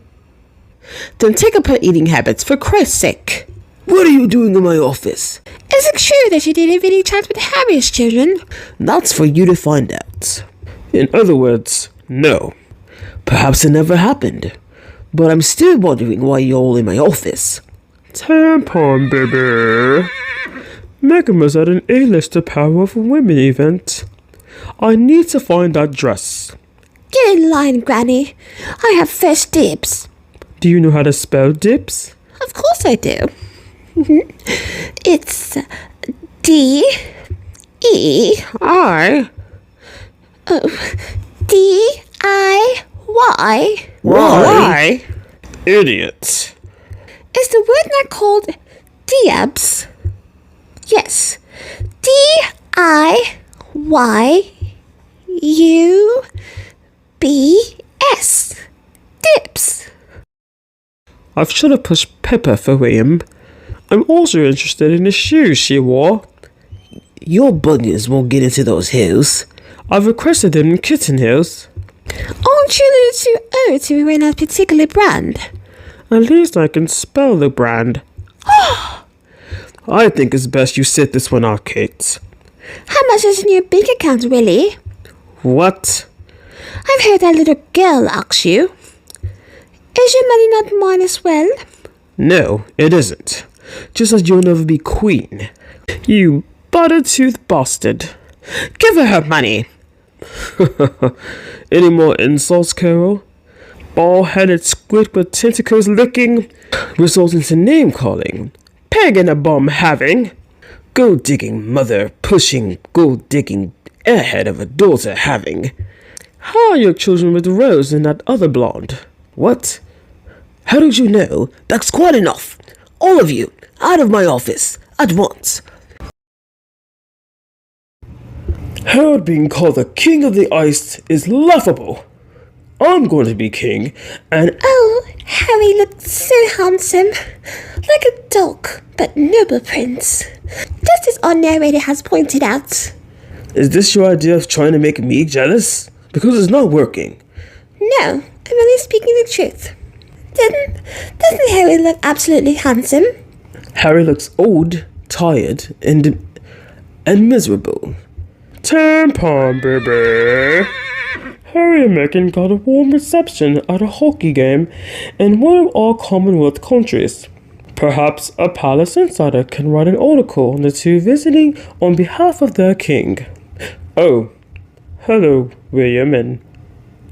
take up her eating habits, for Christ's sake. What are you doing in my office? Is it true that you didn't really chat with Harry's children? That's for you to find out. In other words, no. Perhaps it never happened. But I'm still wondering why you're all in my office. Tampon, baby. Meghan was at an A-lister Power of Women event. I need to find that dress. Get in line, Granny. I have first dibs. Do you know how to spell dips? Of course I do. It's I? D-I-Y. Why? Idiot. Is the word not called diabs? Yes. D-I-Y-U-B-S. Dips. I should have pushed Pepper for William. I'm also interested in the shoes she wore. Your buggers won't get into those heels. I've requested them in kitten heels. Aren't you a little too old to be wearing a particular brand? At least I can spell the brand. I think it's best you sit this one out, Kate. How much is in your bank account, really? What? I've heard that little girl ask you. Is your money not mine as well? No, it isn't. Just as you'll never be queen. You butter-toothed bastard. Give her money. Any more insults, Carol? Ball-headed squid with tentacles licking, resulting to name-calling. Peg and a bum having. Gold-digging mother pushing gold-digging airhead of a daughter having. How are your children with Rose and that other blonde? What? How did you know? That's quite enough. All of you, out of my office, at once. Harold being called the king of the ice is laughable. I'm going to be king, and Oh, Harry looked so handsome. Like a dog, but noble prince. Just as our narrator has pointed out. Is this your idea of trying to make me jealous? Because it's not working. No, I'm only speaking the truth. Doesn't Harry look absolutely handsome? Harry looks old, tired, and miserable. Tampon, baby. Harry and Meghan got a warm reception at a hockey game in one of our Commonwealth countries. Perhaps a palace insider can write an article on the two visiting on behalf of their king. Oh, hello, William and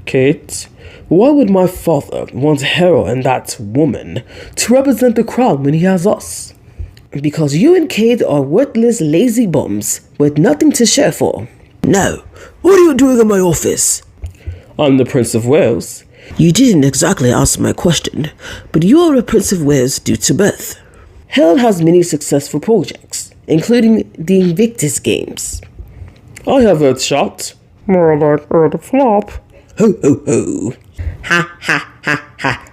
Kate. Why would my father want Harry and that woman to represent the crown when he has us? Because you and Kate are worthless, lazy bums with nothing to share for. Now, what are you doing in my office? I'm the Prince of Wales. You didn't exactly answer my question, but you are a Prince of Wales due to birth. Harold has many successful projects, including the Invictus Games. I have Earthshot. More like Earthflop. Ho ho ho. Ha ha ha ha.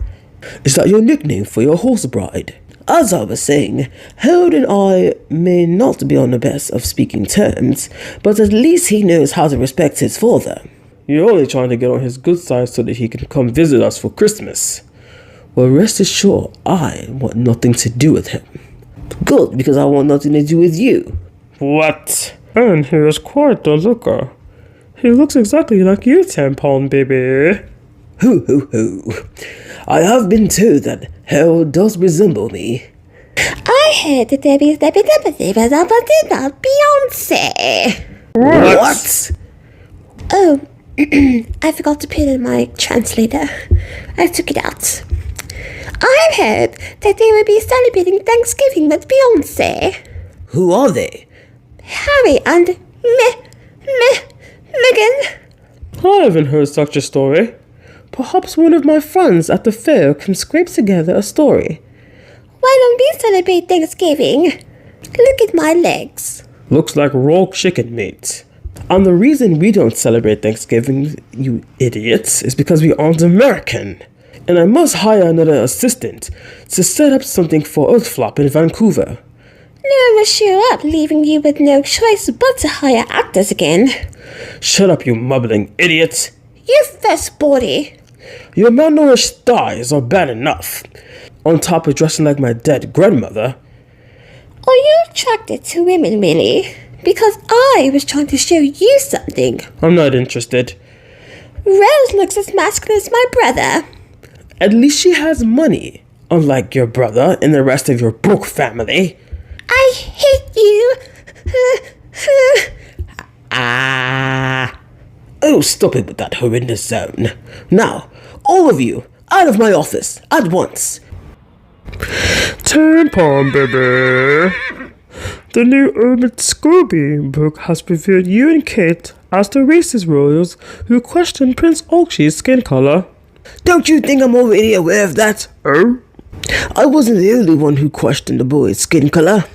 Is that your nickname for your horse bride? As I was saying, Harold and I may not be on the best of speaking terms, but at least he knows how to respect his father. You're only trying to get on his good side so that he can come visit us for Christmas. Well, rest assured, I want nothing to do with him. Good, because I want nothing to do with you. What? And he is quite the looker. He looks exactly like you, Tampon baby. Hoo hoo hoo. I have been told that Harold does resemble me. I heard that there is Beyonce. What? Oh, I forgot to put in my translator. I took it out. I heard that they will be celebrating Thanksgiving with Beyonce. Who are they? Harry and Meghan. I haven't heard such a story. Perhaps one of my friends at the fair can scrape together a story. Why don't we celebrate Thanksgiving? Look at my legs. Looks like raw chicken meat. And the reason we don't celebrate Thanksgiving, you idiots, is because we aren't American. And I must hire another assistant to set up something for Earthflop in Vancouver. No one will show up, leaving you with no choice but to hire actors again. Shut up, you mumbling idiot. You first, body. Your malnourished thighs are bad enough. On top of dressing like my dead grandmother. Are you attracted to women, really? Because I was trying to show you something. I'm not interested. Rose looks as masculine as my brother. At least she has money, unlike your brother and the rest of your broke family. I hate you. Oh, stop it with that horrendous sound. Now, all of you, out of my office, at once. Tampon baby. The new Urban Scooby book has revealed you and Kate as the racist royals who questioned Prince Archie's skin color. Don't you think I'm already aware of that? Oh? I wasn't the only one who questioned the boy's skin color.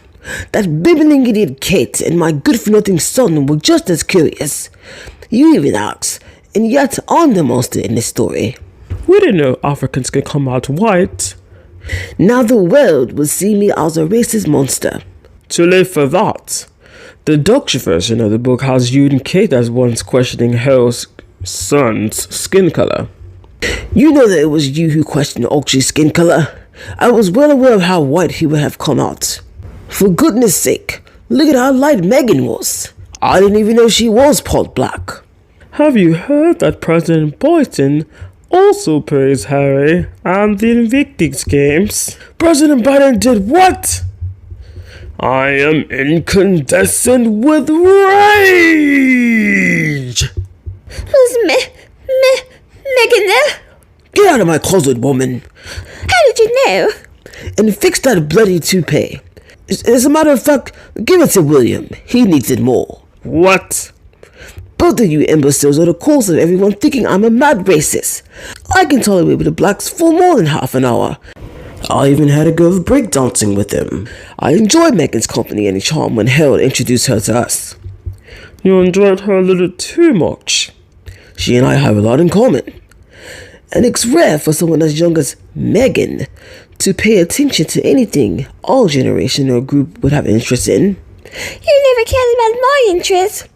That bibbling idiot Kate and my good-for-nothing son were just as curious. You even asked, and yet I'm the monster in this story. We didn't know Africans could come out white. Now the world will see me as a racist monster. Too late for that. The Dutch version of the book has you and Kate as ones questioning Harold's son's skin color. You know that it was you who questioned Archie's skin color. I was well aware of how white he would have come out. For goodness sake, look at how light Meghan was. I didn't even know she was part black. Have you heard that President Biden also praised Harry and the Invictus Games? President Biden did what? I am incandescent with rage! Who's Meghan there? Get out of my closet, woman. How did you know? And fix that bloody toupee. As a matter of fact, give it to William. He needs it more. What? Both of you imbeciles are the cause of everyone thinking I'm a mad racist. I can tolerate with the blacks for more than half an hour. I even had a go of breakdancing with them. I enjoyed Meghan's company and charm when Harold introduced her to us. You enjoyed her a little too much. She and I have a lot in common. And it's rare for someone as young as Meghan to pay attention to anything our generation or group would have interest in. You never cared about my interests.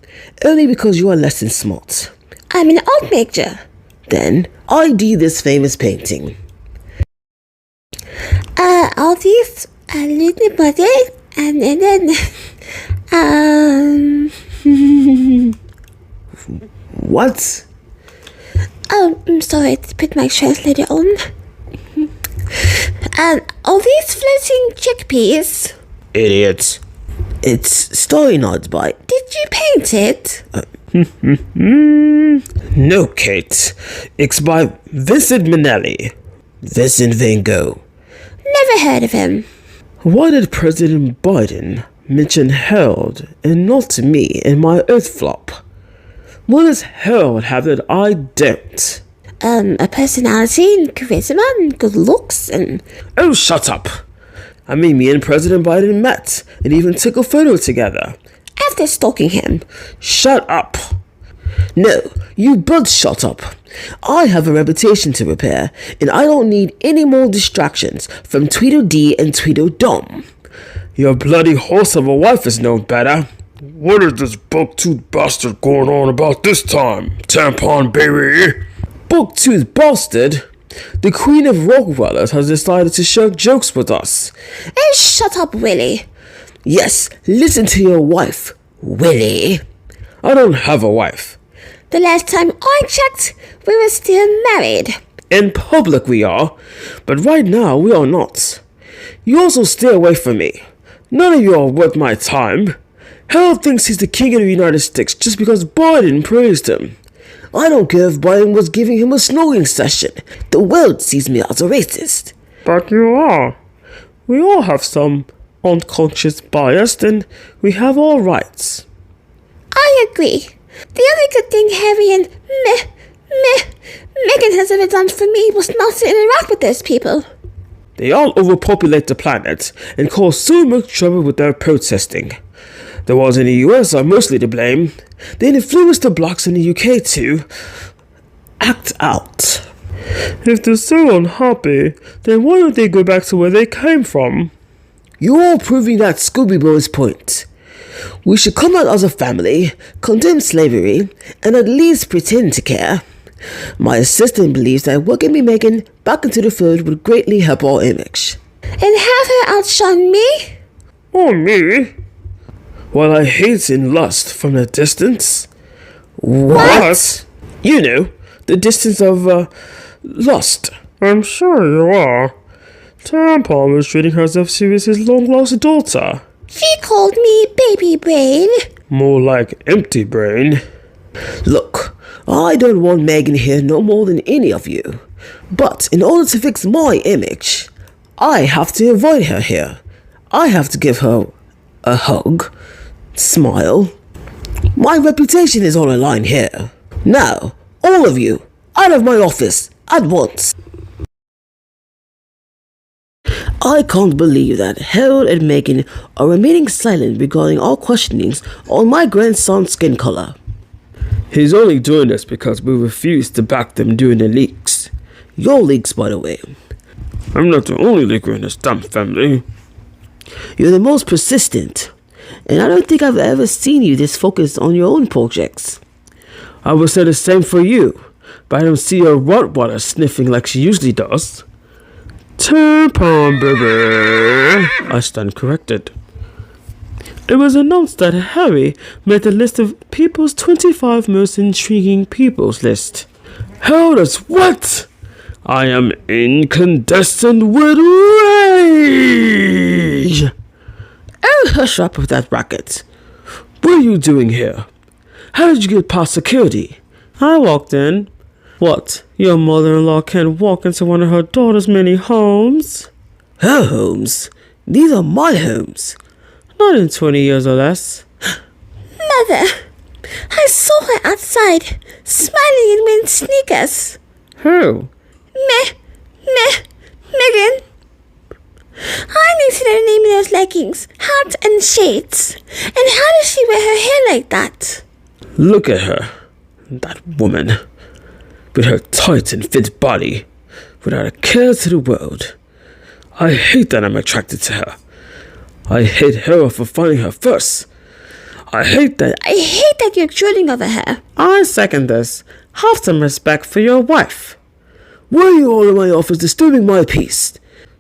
Only because you are less than smart. I'm an art major. Then ID this famous painting. All these little body and then What? Oh, I'm sorry to put my translator on. All these floating chickpeas. Idiot. It's Story Night by... Did you paint it? No, Kate. It's by Vincent Minnelli. Vincent Van Gogh. Never heard of him. Why did President Biden mention Harold and not me in my Earth flop? What does Harold have that I don't? A personality and charisma and good looks and... Oh, shut up. I mean, me and President Biden met and even took a photo together. After stalking him. Shut up. No, you both shut up. I have a reputation to repair, and I don't need any more distractions from Tweedledee and Tweedledum. Your bloody horse of a wife is no better. What is this buck-toothed bastard going on about this time? Tampon baby! Buck-toothed bastard? The Queen of Rockwellers has decided to share jokes with us. Oh, shut up, Willie. Yes, listen to your wife, Willie. I don't have a wife. The last time I checked, we were still married. In public we are, but right now we are not. You also stay away from me. None of you are worth my time. Harold thinks he's the king of the United States just because Biden praised him. I don't care if Biden was giving him a snoring session. The world sees me as a racist. But you are. We all have some unconscious bias, and we have all rights. I agree. The only good thing Harry and Meghan has ever done for me was not to interact with those people. They all overpopulate the planet and cause so much trouble with their protesting. The wars in the US are mostly to blame. They influenced the blacks in the UK to act out. If they're so unhappy, then why don't they go back to where they came from? You're all proving that Scooby-Doo's point. We should come out as a family, condemn slavery, and at least pretend to care. My assistant believes that welcoming Meghan back into the fold would greatly help our image. And have her outshine me? Or me? While I hate and lust from the distance. What? You know, the distance of, lust. I'm sure you are. Tampon was treating herself as if she was his long-lost daughter. She called me baby brain. More like empty brain. Look, I don't want Meghan here no more than any of you. But in order to fix my image, I have to avoid her here. I have to give her a hug, smile. My reputation is on the line here. Now, all of you, out of my office, at once. I can't believe that Harold and Meghan are remaining silent regarding all questionings on my grandson's skin color. He's only doing this because we refused to back them during the leaks. Your leaks, by the way. I'm not the only leaker in this damn family. You're the most persistent, and I don't think I've ever seen you this focused on your own projects. I would say the same for you, but I don't see your Rottweiler sniffing like she usually does. Tampon baby! I stand corrected. It was announced that Harry made the list of people's 25 most intriguing peoples list. How does what? I am incandescent with rage! Oh, hush up with that racket. What are you doing here? How did you get past security? I walked in. What, your mother-in-law can't walk into one of her daughter's many homes? Her homes? These are my homes. Not in 20 years or less. Mother, I saw her outside, smiling in wearing sneakers. Who? Meghan. I need to know the name of those leggings, hat and shades. And how does she wear her hair like that? Look at her. That woman. With her tight and fit body. Without a care to the world. I hate that I'm attracted to her. I hate her for finding her first. I hate that. I hate that you're drooling over her. I second this. Have some respect for your wife. Why are you all in my office disturbing my peace?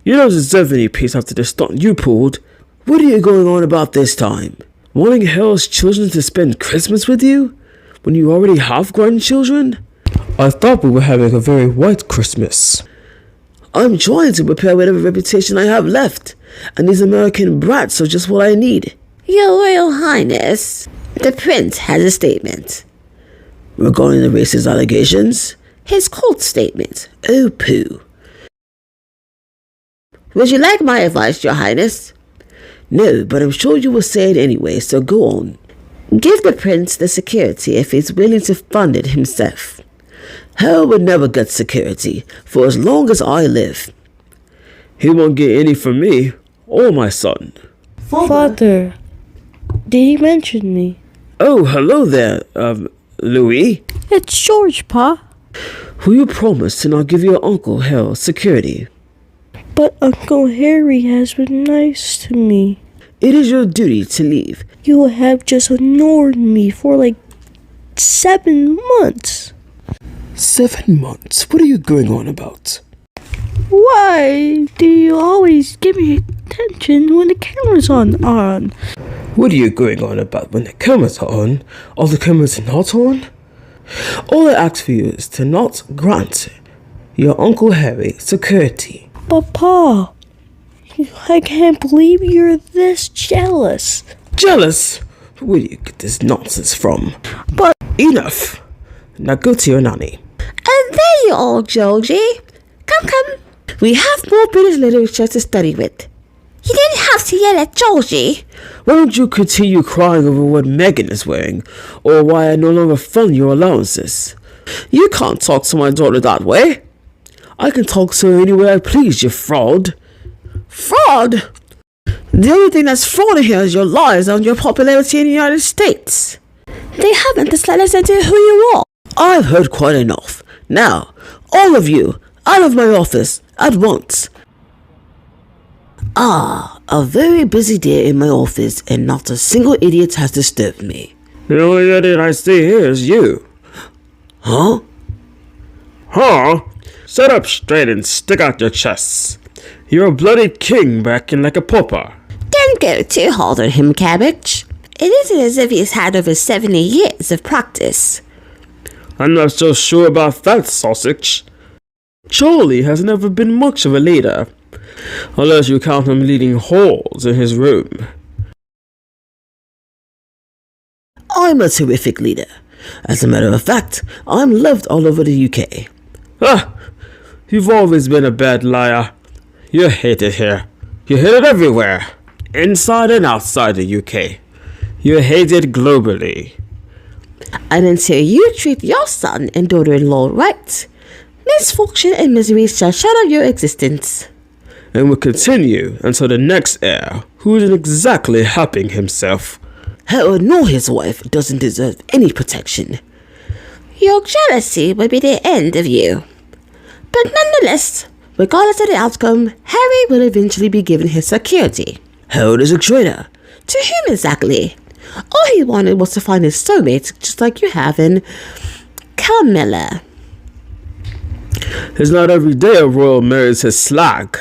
You don't deserve any peace after the stunt you pulled. What are you going on about this time? Wanting Harold's children to spend Christmas with you? When you already have grandchildren? I thought we were having a very white Christmas. I'm trying to prepare whatever reputation I have left, and these American brats are just what I need. Your Royal Highness, the Prince has a statement. Regarding the racist allegations? His court statement. Oh, pooh. Would you like my advice, Your Highness? No, but I'm sure you will say it anyway, so go on. Give the Prince the security if he's willing to fund it himself. Harold would never get security for as long as I live. He won't get any from me or my son. Father, did he mention me? Oh, hello there, Louis. It's George, Pa. Will you promise to not give your Uncle Harold security? But Uncle Harry has been nice to me. It is your duty to leave. You have just ignored me for like 7 months. 7 months? What are you going on about? Why do you always give me attention when the camera's on? What are you going on about when the cameras are on or the cameras are not on? All I ask for you is to not grant your Uncle Harry security. But Pa, I can't believe you're this jealous. Jealous? Where do you get this nonsense from? But enough. Now go to your nanny. And there you are, Georgie. Come. We have more British literature to study with. You didn't have to yell at Georgie. Why don't you continue crying over what Megan is wearing, or why I no longer fund your allowances? You can't talk to my daughter that way. I can talk to her any way I please, you fraud. Fraud? The only thing that's fraud here is your lies on your popularity in the United States. They haven't the slightest idea who you are. I've heard quite enough. Now, all of you, out of my office, at once. A very busy day in my office, and not a single idiot has disturbed me. The only idiot I see here is you. Huh? Huh? Sit up straight and stick out your chests. You're a bloody king backing like a pauper. Don't go too hard on him, Cabbage. It isn't as if he's had over 70 years of practice. I'm not so sure about that, sausage. Charlie has never been much of a leader, unless you count him leading whores in his room. I'm a terrific leader. As a matter of fact, I'm loved all over the UK. Ah, you've always been a bad liar. You're hated here. You're hated everywhere, inside and outside the UK. You're hated globally. And until you treat your son and daughter-in-law right, misfortune and misery shall shadow your existence. And will continue until the next heir, who isn't exactly helping himself. Harold nor his wife doesn't deserve any protection. Your jealousy will be the end of you. But nonetheless, regardless of the outcome, Harry will eventually be given his security. Harold is a traitor. To whom exactly? All he wanted was to find his soulmate, just like you have in Camilla. It's not every day a royal marries his slag.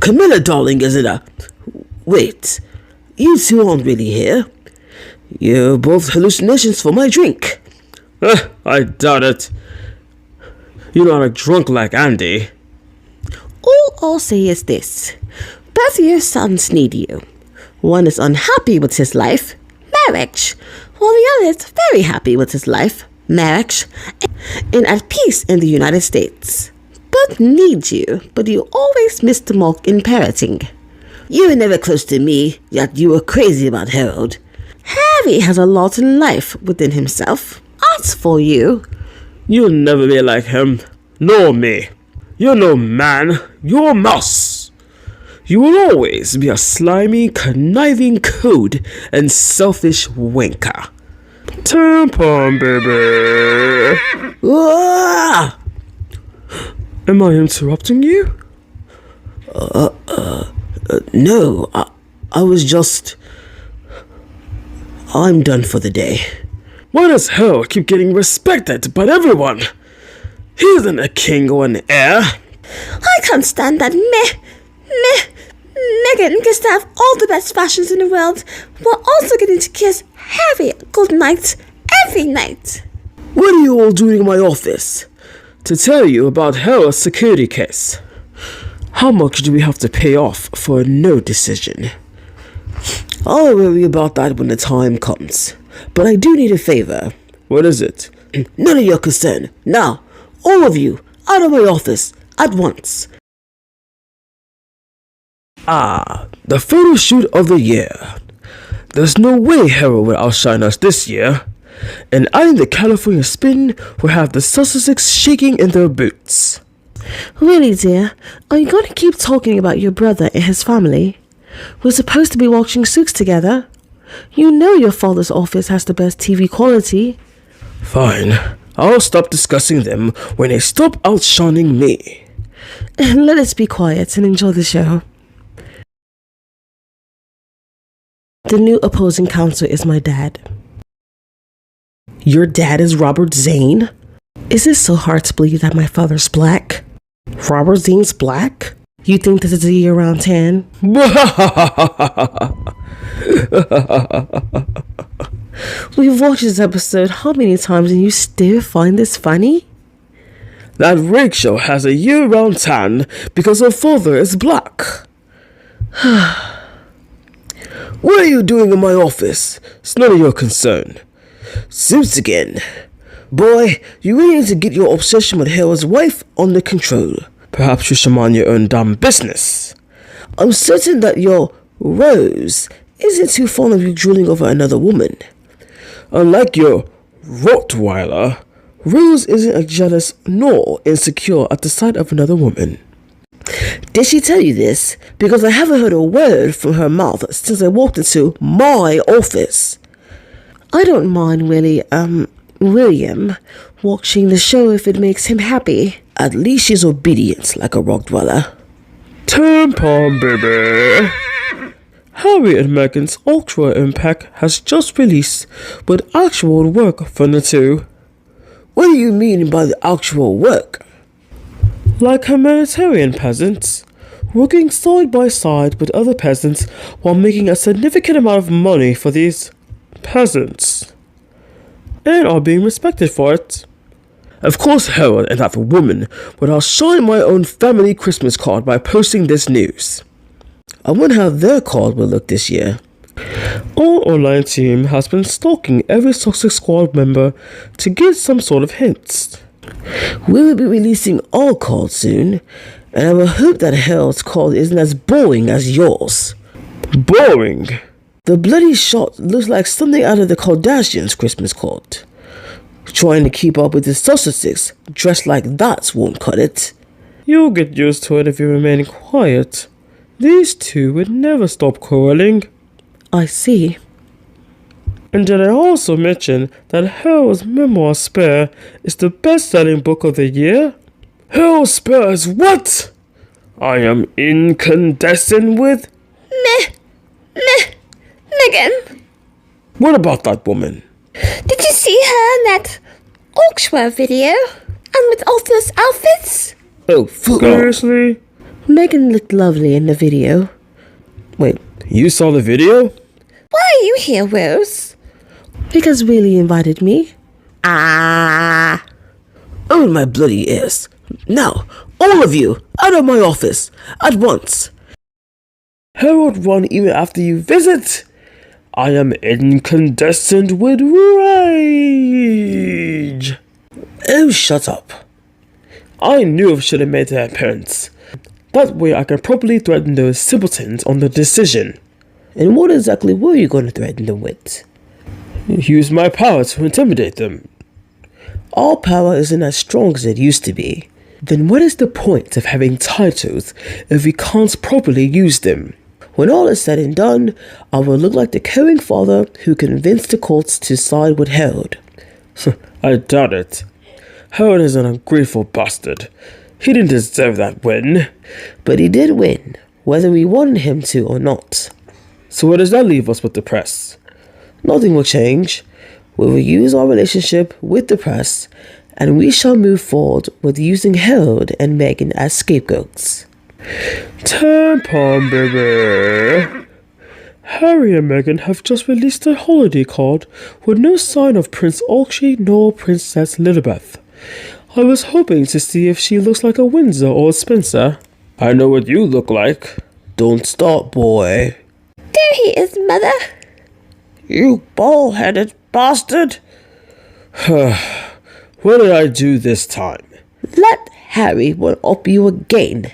Camilla, darling, isn't a... Wait, you two aren't really here. You're both hallucinations for my drink. I doubt it. You're not a drunk like Andy. All I'll say is this. Both your sons need you. One is unhappy with his life, marriage, while the other is very happy with his life, marriage, and at peace in the United States. Both need you, but you always miss the mark in parenting. You were never close to me, yet you were crazy about Harold. Harry has a lot in life within himself. As for you, you'll never be like him, nor me. You're no man, you're a mouse. You will always be a slimy, conniving coot and selfish wanker. Tampon, baby. Ah! Am I interrupting you? No, I'm done for the day. Why does Harold keep getting respected by everyone? He isn't a king or an heir. I can't stand that Megan gets to have all the best fashions in the world while also getting to kiss Harry goodnight every night. What are you all doing in my office? To tell you about Harold's security case. How much do we have to pay off for a no decision? I'll worry about that when the time comes. But I do need a favor. What is it? None of your concern. Now, all of you, out of my office, at once. The photo shoot of the year. There's no way Harold will outshine us this year. And adding the California spin will have the Sussex shaking in their boots. Really, dear? Are you going to keep talking about your brother and his family? We're supposed to be watching Suits together. You know your father's office has the best TV quality. Fine. I'll stop discussing them when they stop outshining me. Let us be quiet and enjoy the show. The new opposing counsel is my dad. Your dad is Robert Zane? Is it so hard to believe that my father's black? Robert Zane's black? You think this is a year-round tan? We've watched this episode how many times and you still find this funny? That Rachel has a year-round tan because her father is black. What are you doing in my office? It's none of your concern. Suits again. Boy, you really need to get your obsession with Harold's wife under control. Perhaps you should mind your own damn business. I'm certain that your Rose isn't too fond of you drooling over another woman. Unlike your Rottweiler, Rose isn't as jealous nor insecure at the sight of another woman. Did she tell you this? Because I haven't heard a word from her mouth since I walked into my office. I don't mind William watching the show if it makes him happy. At least she's obedient like a rock dweller. Tampon baby. Harry and Meghan's Ultra Impact has just released with actual work from the two. What do you mean by the actual work? Like humanitarian peasants, working side by side with other peasants while making a significant amount of money for these peasants. And are being respected for it. Of course, Harold and that woman would outshine my own family Christmas card by posting this news. I wonder how their card will look this year. Our online team has been stalking every Sussex squad member to get some sort of hints. We will be releasing our card soon, and I will hope that Harold's card isn't as boring as yours. Boring? The bloody shot looks like something out of the Kardashians' Christmas card. Trying to keep up with the Sussex dressed like that won't cut it. You'll get used to it if you remain quiet. These two would never stop quarreling. I see. And did I also mention that Harold's Memoir Spare is the best-selling book of the year? Harold Spare is what? I am incandescent with... Megan, What about that woman? did you see her in that Oxford video? And with all those outfits? Oh, Seriously? Megan looked lovely in the video. Wait, you saw the video? Why are you here, Rose? Because Willie invited me. Oh, my bloody ears. Now, all of you, out of my office, at once. Harold run even after you visit? I am incandescent with rage. Oh, shut up. I knew I should have made their appearance. That way I can properly threaten those simpletons on the decision. And what exactly were you going to threaten them with? Use my power to intimidate them. Our power isn't as strong as it used to be. Then what is the point of having titles if we can't properly use them? When all is said and done, I will look like the caring father who convinced the courts to side with Harold. I doubt it. Harold is an ungrateful bastard. He didn't deserve that win. But he did win, whether we wanted him to or not. So where does that leave us with the press? Nothing will change. We will use our relationship with the press, and we shall move forward with using Harold and Meghan as scapegoats. Tampon baby. Harry and Meghan have just released a holiday card with no sign of Prince Archie nor Princess Lilibeth. I was hoping to see if she looks like a Windsor or a Spencer. I know what you look like. Don't stop, boy. There he is, Mother. You bald-headed bastard. What did I do this time? Let Harry one up you again,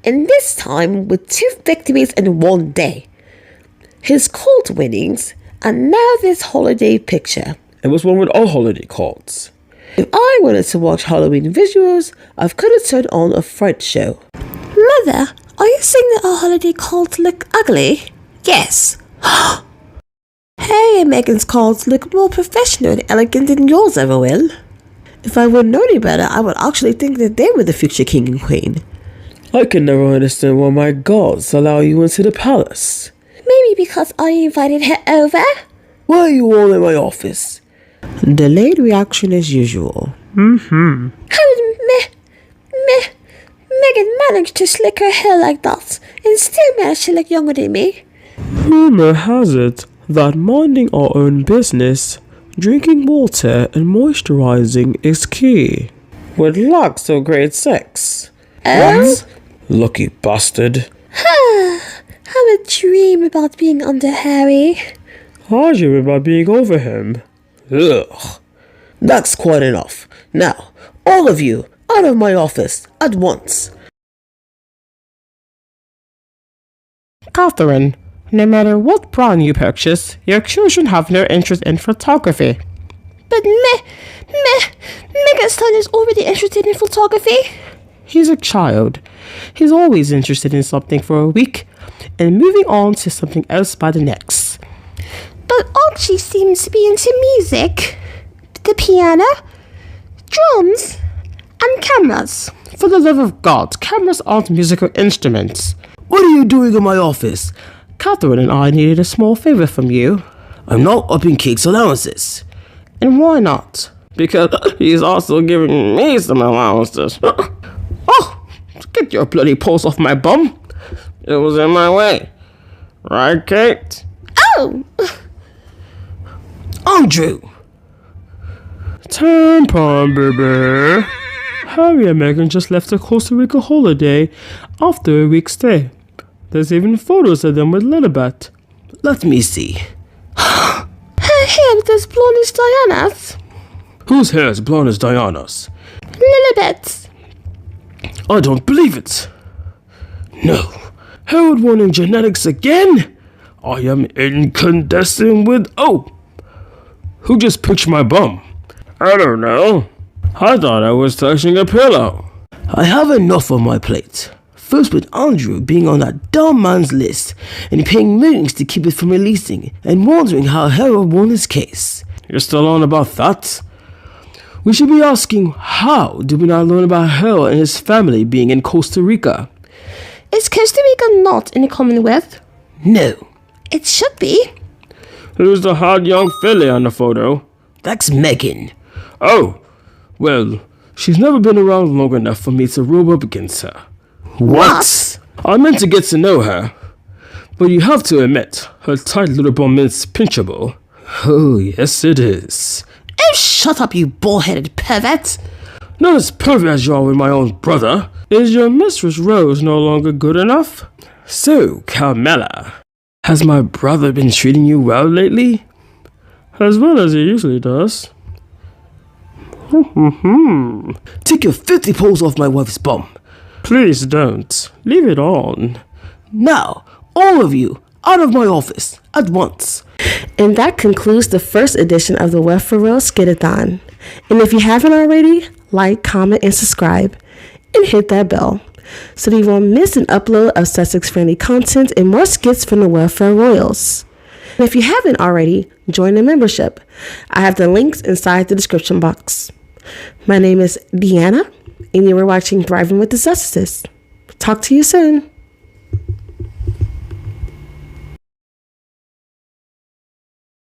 and this time with 2 victories in one day. His cult winnings, and now this holiday picture. It was one with all holiday cards. If I wanted to watch Halloween visuals, I could have turned on a fright show. Mother, are you saying that our holiday cards look ugly? Yes. Harry and Meghan's cards look more professional and elegant than yours ever will. If I would know any better, I would actually think that they were the future king and queen. I can never understand why my gods allow you into the palace. Maybe because I invited her over? Why are you all in my office? Delayed reaction as usual. How did Meghan manage to slick her hair like that and still manage to look younger than me? Rumor has it that minding our own business, drinking water and moisturizing is key. With lots of great sex. What? Lucky bastard. Have a dream about being under Harry. I dream about being over him. Ugh. That's quite enough. Now, all of you, out of my office, at once. Catherine, no matter what brand you purchase, your children have no interest in photography. But Meghan's son is already interested in photography. He's a child. He's always interested in something for a week and moving on to something else by the next. But Archie seems to be into music, the piano, drums, and cameras. For the love of God, cameras aren't musical instruments. What are you doing in my office? Catherine and I needed a small favor from you. I'm not upping Kate's allowances. And why not? Because he's also giving me some allowances. Oh, get your bloody paws off my bum. It was in my way. Right, Kate? Oh! Andrew! Tampon baby. Harry and Meghan just left a Costa Rica holiday after a week's stay. There's even photos of them with Lilibet. Let me see. Her hair is as blonde as Diana's. Whose hair is blonde as Diana's? Lilibet's. I don't believe it. No. Harold won in genetics again? I am incandescent with... Oh! Who just pinched my bum? I don't know. I thought I was touching a pillow. I have enough on my plate. First with Andrew being on that dumb man's list and paying millions to keep it from releasing and wondering how Harold won his case. You're still on about that? We should be asking, how did we not learn about Harold and his family being in Costa Rica? Is Costa Rica not in the Commonwealth? No. It should be. Who's the hot young filly on the photo? That's Meghan. Oh, well, she's never been around long enough for me to rub up against her. What? I meant to get to know her, but you have to admit, her tight little bum is pinchable. Oh, yes it is. Oh, shut up, you bull-headed pervert. Not as pervy as you are with my own brother. Is your Mistress Rose no longer good enough? So, Carmela, has my brother been treating you well lately? As well as he usually does. Take your filthy paws off my wife's bum. Please don't. Leave it on. Now, all of you, out of my office, at once. And that concludes the first edition of the Web for Real Skit-A-Thon. And if you haven't already, like, comment, and subscribe, and hit that bell so that you won't miss an upload of Sussex-friendly content and more skits from the Welfare Royals. And if you haven't already, join the membership. I have the links inside the description box. My name is Deanna, and you were watching Thriving with the Sussexes. Talk to you soon.